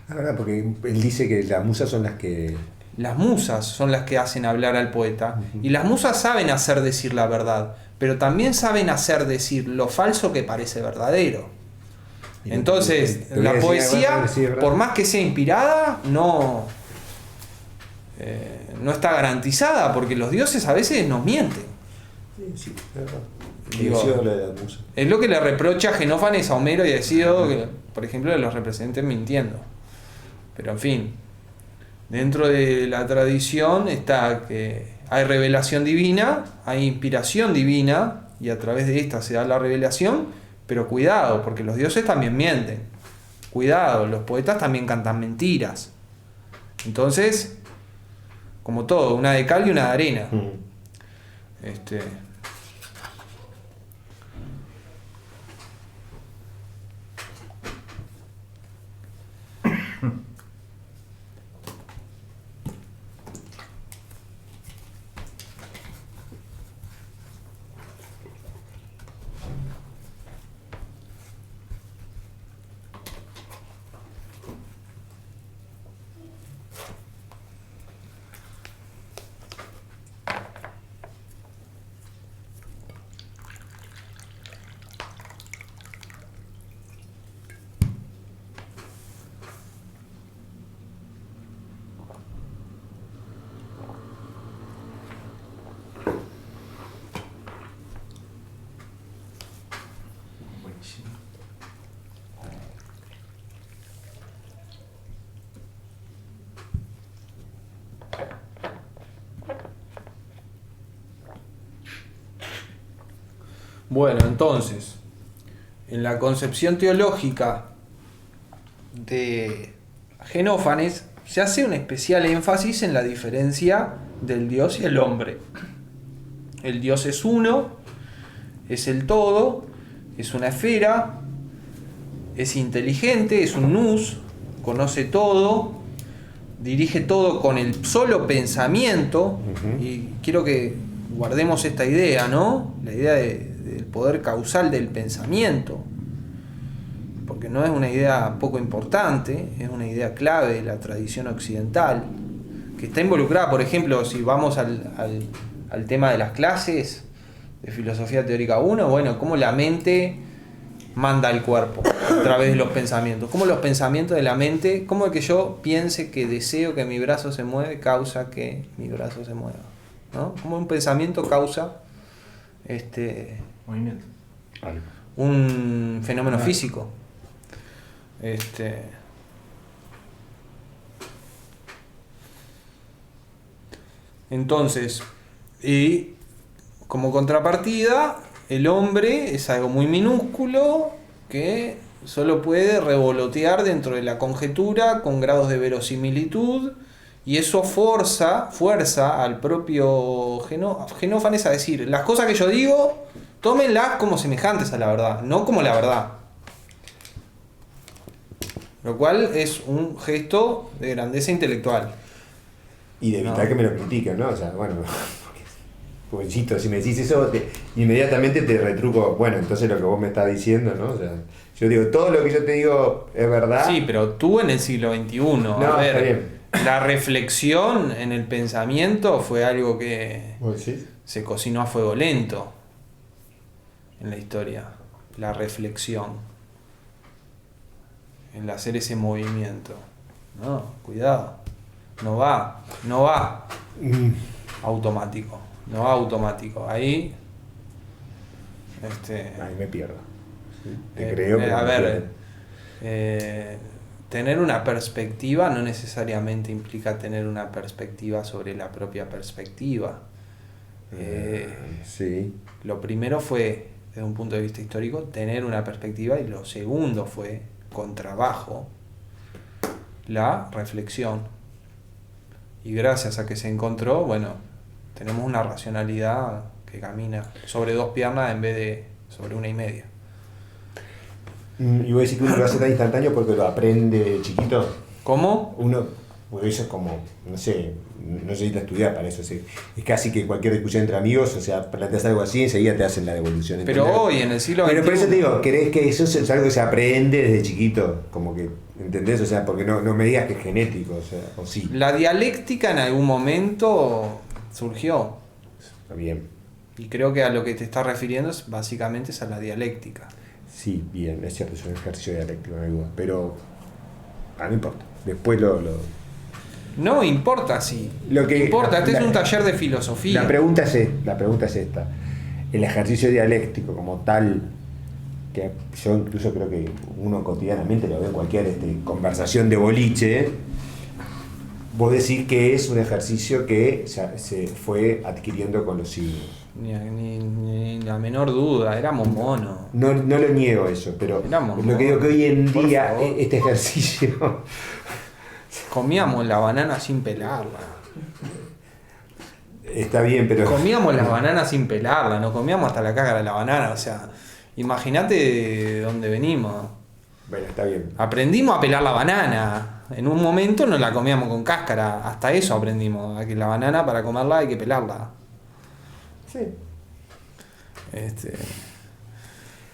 La verdad, porque él dice que las musas son las que... Las musas son las que hacen hablar al poeta, y las musas saben hacer decir la verdad, pero también saben hacer decir lo falso que parece verdadero. Entonces, la poesía, por más que sea inspirada, no está garantizada, porque los dioses a veces nos mienten. Sí, verdad. Digo, es lo que le reprocha Genófanes a Homero y a Hesíodo, que, por ejemplo, de los representantes mintiendo. Pero en fin, dentro de la tradición está que hay revelación divina, hay inspiración divina, y a través de esta se da la revelación. Pero cuidado, porque los dioses también mienten. Cuidado, los poetas también cantan mentiras. Entonces, como todo, una de cal y una de arena. Bueno, entonces, en la concepción teológica de Genófanes se hace un especial énfasis en la diferencia del Dios y el hombre. El Dios es uno, es el todo, es una esfera, es inteligente, es un nous, conoce todo, dirige todo con el solo pensamiento. Y quiero que guardemos esta idea, ¿no? La idea del poder causal del pensamiento, porque no es una idea poco importante, es una idea clave de la tradición occidental, que está involucrada, por ejemplo, si vamos al tema de las clases de filosofía teórica 1, bueno, cómo la mente manda al cuerpo a través de los pensamientos, cómo los pensamientos de la mente, cómo es que yo piense que deseo que mi brazo se mueve causa que mi brazo se mueva, ¿no? Cómo un pensamiento causa movimiento, un fenómeno físico. Entonces, y como contrapartida, el hombre es algo muy minúsculo que solo puede revolotear dentro de la conjetura con grados de verosimilitud Y eso fuerza al propio Genófanes a decir, las cosas que yo digo, tómenlas como semejantes a la verdad, no como la verdad. Lo cual es un gesto de grandeza intelectual. Y de evitar No. que me lo critiquen, ¿no? O sea, bueno, porque, insisto, si me decís eso, inmediatamente te retruco, bueno, entonces lo que vos me estás diciendo, ¿no? O sea, yo digo, todo lo que yo te digo es verdad. Sí, pero tú en el siglo XXI, No, a está ver, bien. la reflexión en el pensamiento fue algo que ¿Vos decís? se cocinó a fuego lento en la historia. La reflexión. El hacer ese movimiento. No, cuidado. No va automático. No va automático. Ahí. Ahí me pierdo. Sí, te creo, pero a me ver, pierdo. tener una perspectiva no necesariamente implica tener una perspectiva sobre la propia perspectiva. Sí. Lo primero fue, desde un punto de vista histórico, tener una perspectiva, y lo segundo fue, con trabajo, la reflexión. Y gracias a que se encontró, bueno, tenemos una racionalidad que camina sobre dos piernas en vez de sobre una y media. Y voy a decir que uno lo hace tan instantáneo porque lo aprende de chiquito. ¿Cómo? Uno, porque eso es como, no sé, no necesitas estudiar para eso. Es casi que cualquier discusión entre amigos, o sea, planteas algo así, enseguida te hacen la devolución. Pero ¿entendés? hoy, en el siglo XXI... Pero por eso te digo, ¿crees que eso es algo que se aprende desde chiquito? Como que, ¿entendés? O sea, porque no me digas que es genético, o sea, o sí. La dialéctica en algún momento surgió. Está bien. Y creo que a lo que te estás refiriendo es básicamente es a la dialéctica. Sí, bien, es cierto, es un ejercicio dialéctico, no hay duda. Pero, no importa. Después No importa, sí. Lo que- importa, este la- es un taller de filosofía. La pregunta es esta. El ejercicio dialéctico como tal, que yo incluso creo que uno cotidianamente lo ve en cualquier conversación de boliche, vos decís que es un ejercicio que se fue adquiriendo con los siglos. Ni la menor duda, éramos monos. No lo niego eso, pero Éramos lo que digo que hoy en por día favor. este ejercicio... Comíamos la banana sin pelarla. Está bien, pero... Comíamos las bananas sin pelarla, no comíamos hasta la cáscara de la banana. O sea, imagínate de dónde venimos. Bueno, está bien. Aprendimos a pelar la banana. En un momento no la comíamos con cáscara. Hasta eso aprendimos. A que la banana para comerla hay que pelarla. Sí.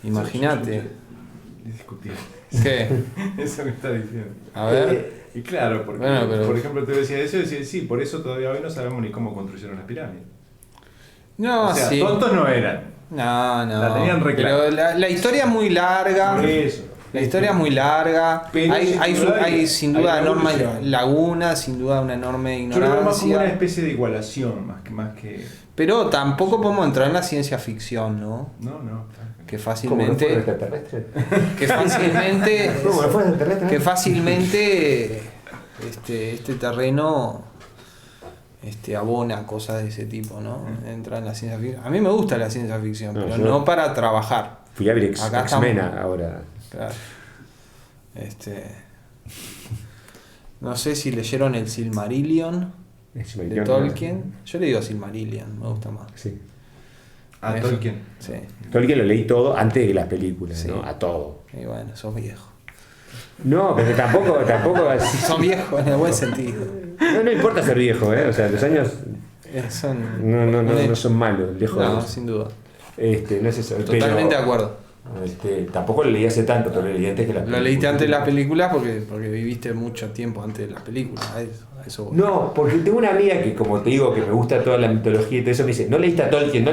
Imagínate. Discutir. ¿Qué? Eso me está diciendo. A ver. Y claro, porque, Bueno, pero- por ejemplo, te decía eso y decía, sí, por eso todavía hoy no sabemos ni cómo construyeron las pirámides. No, o sea, sí. tontos no eran. No. La tenían re clara. Pero la historia es muy larga. Por eso. La historia es muy larga. Pero Hay sin duda hay enormes evolución. lagunas, sin duda una enorme Yo lo veo más como una ignorancia. especie de igualación, más que... Pero tampoco podemos entrar en la ciencia ficción, ¿no? No. Que ¿Cómo no fue fácilmente. extraterrestre? Que fácilmente. ¿Cómo no fue extraterrestre? Que fácilmente este terreno abona cosas de ese tipo, ¿no? Entra en la ciencia ficción. A mí me gusta la ciencia ficción, No, pero yo- no para trabajar. Fui a ver Acá X-Men estamos. ahora. Claro. No sé si leyeron el Silmarillion de Tolkien. Yo le digo Silmarillion, me gusta más. Sí. A Eso. Tolkien. Sí. Tolkien lo leí todo antes de las películas, Sí. ¿no? A todo. Y bueno, sos viejo. No, pero tampoco así. Son viejos en el buen sentido. No importa ser viejo, ¿eh? O sea, los años Son no son malos, lejos de No, eso. sin duda. No es eso. Totalmente de pero, acuerdo. tampoco lo leí hace tanto, pero lo leí antes que las Lo leíste antes de las películas porque viviste mucho tiempo antes de las películas. A eso voy. No, porque tengo una amiga que, como te digo, que me gusta toda la mitología y todo eso, me dice, no leíste a Tolkien.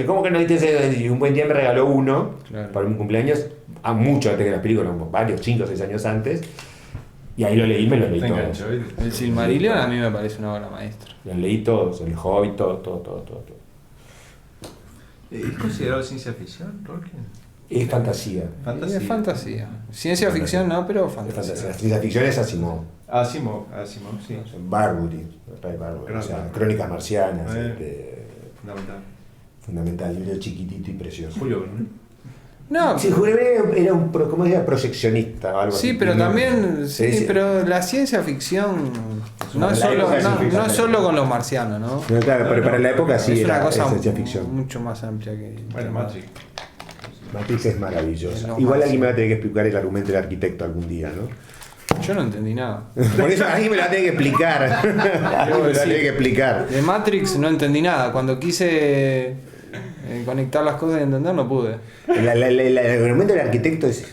¿Cómo que no leíste ese? Y un buen día me regaló uno Claro. para mi cumpleaños, mucho antes que las películas, varios, 5 o 6 años antes. Y ahí lo leí, me lo leí Te todo. enganchó, ¿viste? El Silmarillion a mí me parece una obra maestra. Los leí todos, el Hobbit, todo. ¿Es considerado ciencia ficción, Tolkien? Es fantasía. Fantasía. Es fantasía. Ciencia ficción no, pero Es fantasía. fantasía. La ciencia ficción es Asimov. Asimov, sí. Barbury, Ray Bradbury, o sea, Crónicas Marcianas, Fundamental. fundamental, libro chiquitito y precioso. Julio Verne. No, Sí, Jurever era un ¿cómo era? Proyeccionista o algo así. sí, pero No, también, sí, pero la ciencia ficción no es solo con los marcianos, ¿no? No, claro, pero para la época sí Es una era cosa ciencia ficción. mucho más amplia que... Bueno, Matrix. Matrix es maravillosa. No, Igual más. alguien me va a tener que explicar el argumento del arquitecto algún día, ¿no? Yo no entendí nada. Por eso alguien me lo va a tener que explicar. Alguien me lo va a tener que explicar. De Matrix no entendí nada. Cuando quise conectar las cosas y entender, no pude. El argumento del arquitecto es...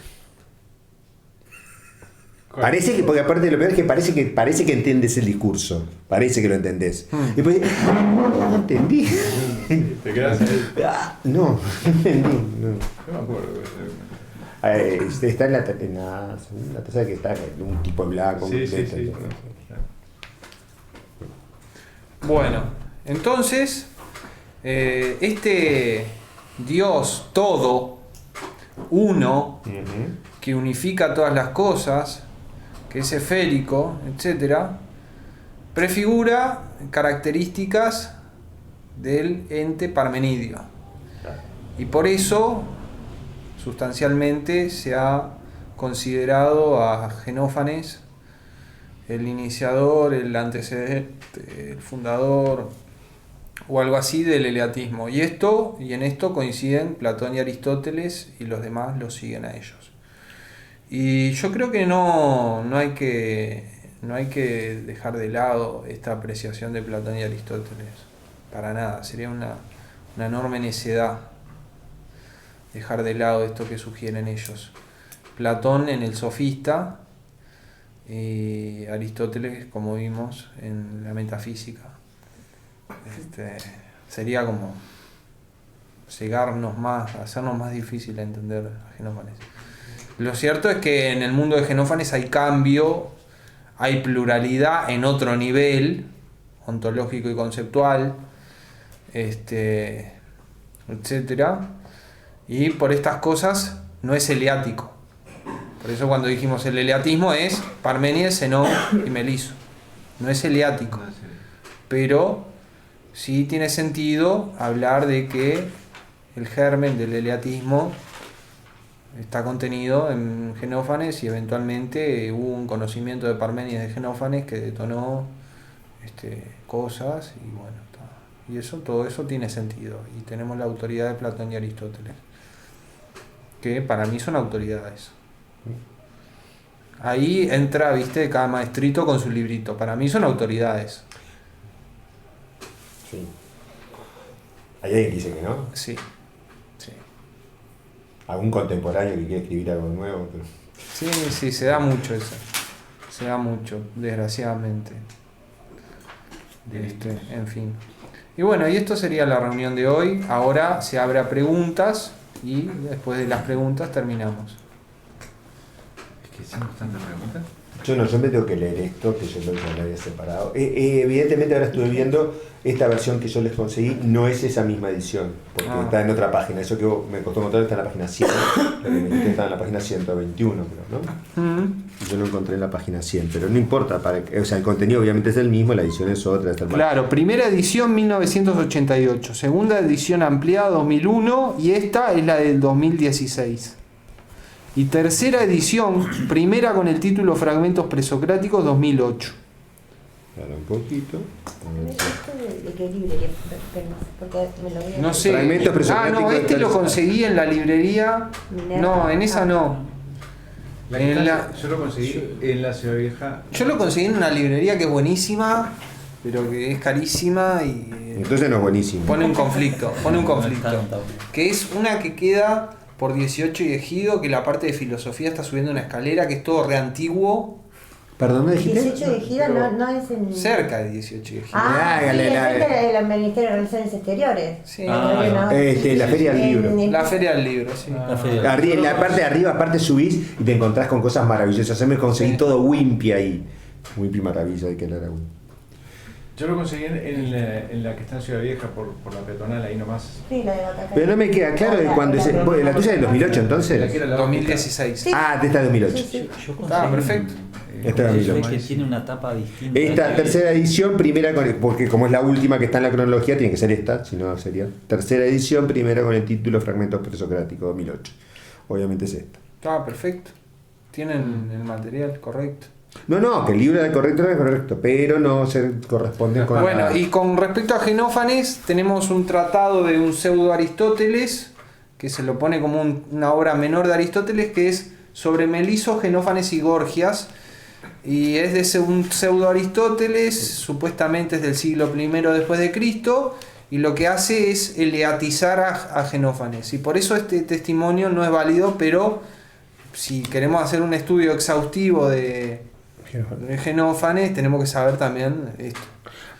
Parece que, porque aparte lo peor es que parece que entiendes el discurso. Parece que lo entendés. Y después, no entendí. Te quedas ahí. No entendí. No. No me acuerdo. Está en la segunda tercera que está un tipo blanco. Sí, sí, completo, sí. ¿no? Bueno, entonces, este Dios todo, uno, que unifica todas las cosas, que es esférico, etc., prefigura características del ente parmenidio. Y por eso, sustancialmente, se ha considerado a Genófanes el iniciador, el antecedente, el fundador o algo así del eleatismo. Y en esto coinciden Platón y Aristóteles, y los demás los siguen a ellos. Y yo creo que no hay que dejar de lado esta apreciación de Platón y Aristóteles. Para nada, sería una enorme necedad dejar de lado esto que sugieren ellos. Platón en el Sofista y Aristóteles, como vimos, en la metafísica. Sería como cegarnos más, hacernos más difícil entender a Genófanes. Lo cierto es que en el mundo de Genófanes hay cambio, hay pluralidad en otro nivel, ontológico y conceptual, etcétera. Y por estas cosas no es eleático. Por eso cuando dijimos el eleatismo es Parménides, Zenón y Meliso. No es eleático. Pero sí tiene sentido hablar de que el germen del eleatismo está contenido en Genófanes, y eventualmente hubo un conocimiento de Parménides de Genófanes que detonó cosas, y bueno, y todo eso tiene sentido. Y tenemos la autoridad de Platón y Aristóteles, que para mí son autoridades. Ahí entra, viste, cada maestrito con su librito. Para mí son autoridades. Sí. Hay alguien que dice que no. Sí, sí. Algún contemporáneo que quiere escribir algo nuevo. Pero... Sí, se da mucho eso. Se da mucho, desgraciadamente. En fin. Y bueno, y esto sería la reunión de hoy. Ahora se abre a preguntas y después de las preguntas terminamos. Es que hicimos tantas preguntas. Yo me tengo que leer esto, que yo lo había separado. Evidentemente ahora estuve viendo esta versión que yo les conseguí, no es esa misma edición, porque está en otra página. Eso que me costó encontrar está en la página 100, lo que me dijiste está en la página 121, creo, ¿no? Yo lo encontré en la página 100, pero no importa, o sea, el contenido obviamente es el mismo, la edición es otra. Claro, primera edición 1988, segunda edición ampliada 2001 y esta es la del 2016. Y tercera edición, primera con el título Fragmentos Presocráticos 2008. Claro, un poquito. ¿De qué librería? Porque me lo voy a... No sé. Fragmentos Presocráticos. No, este lo conseguí en la librería. No, en esa no. Yo lo conseguí en la Ciudad Vieja. Yo lo conseguí en una librería que es buenísima, pero que es carísima y Entonces no es buenísimo. pone un conflicto. Que es una que queda por 18 y Ejido, que la parte de filosofía está subiendo una escalera, que es todo reantiguo. ¿Perdón, me dijiste? 18 de Gira no es en... Cerca de 18 y Ejido. Ah, sí, el Ministerio de Relaciones Exteriores. Sí. La Feria del Libro. La Feria del Libro, sí. En la parte de arriba, aparte subís y te encontrás con cosas maravillosas. Yo me conseguí todo Wimpy ahí. Wimpy maravilloso, hay que leer a Wimpy. Yo lo conseguí en la que está en Ciudad Vieja, por la peatonal, ahí nomás. Sí, la de Batacán. Pero no me queda claro de cuándo es. La tuya es del 2008 entonces. La que era la 2016. Sí. Ah, esta es 2008. Sí. Perfecto. Esta es 2008. Que tiene una tapa distinta. Esta tercera edición, primera porque como es la última que está en la cronología, tiene que ser esta, si no sería. Tercera edición, primera con el título Fragmentos Presocráticos 2008. obviamente es esta. Ah, perfecto. Tienen el material correcto. No, que el libro es correcto, pero no se corresponde con Bueno, y con respecto a Genófanes, tenemos un tratado de un pseudo Aristóteles, que se lo pone como una obra menor de Aristóteles, que es sobre Meliso, Genófanes y Gorgias. Y es de un pseudo Aristóteles, supuestamente es del siglo I después de Cristo, y lo que hace es eleatizar a Genófanes. Y por eso este testimonio no es válido, pero si queremos hacer un estudio exhaustivo de Genófanes, tenemos que saber también esto.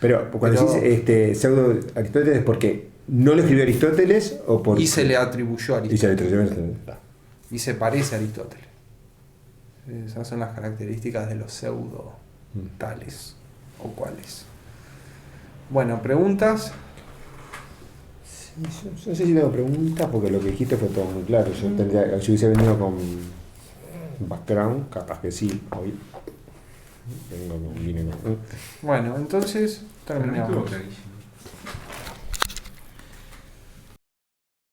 Pero cuando decís pseudo Aristóteles, ¿es porque no lo escribió Aristóteles o porque... Y se le atribuyó a Y se Aristóteles. le atribuyó a Aristóteles. Y se parece a Aristóteles. Esas son las características de los pseudo tales o cuales. Bueno, ¿preguntas? Yo no sé si tengo preguntas porque lo que dijiste fue todo muy claro. Yo hubiese venido con background, capaz que sí. Hoy vine con... Bueno, entonces Para mí estuvo terminamos. clarísimo.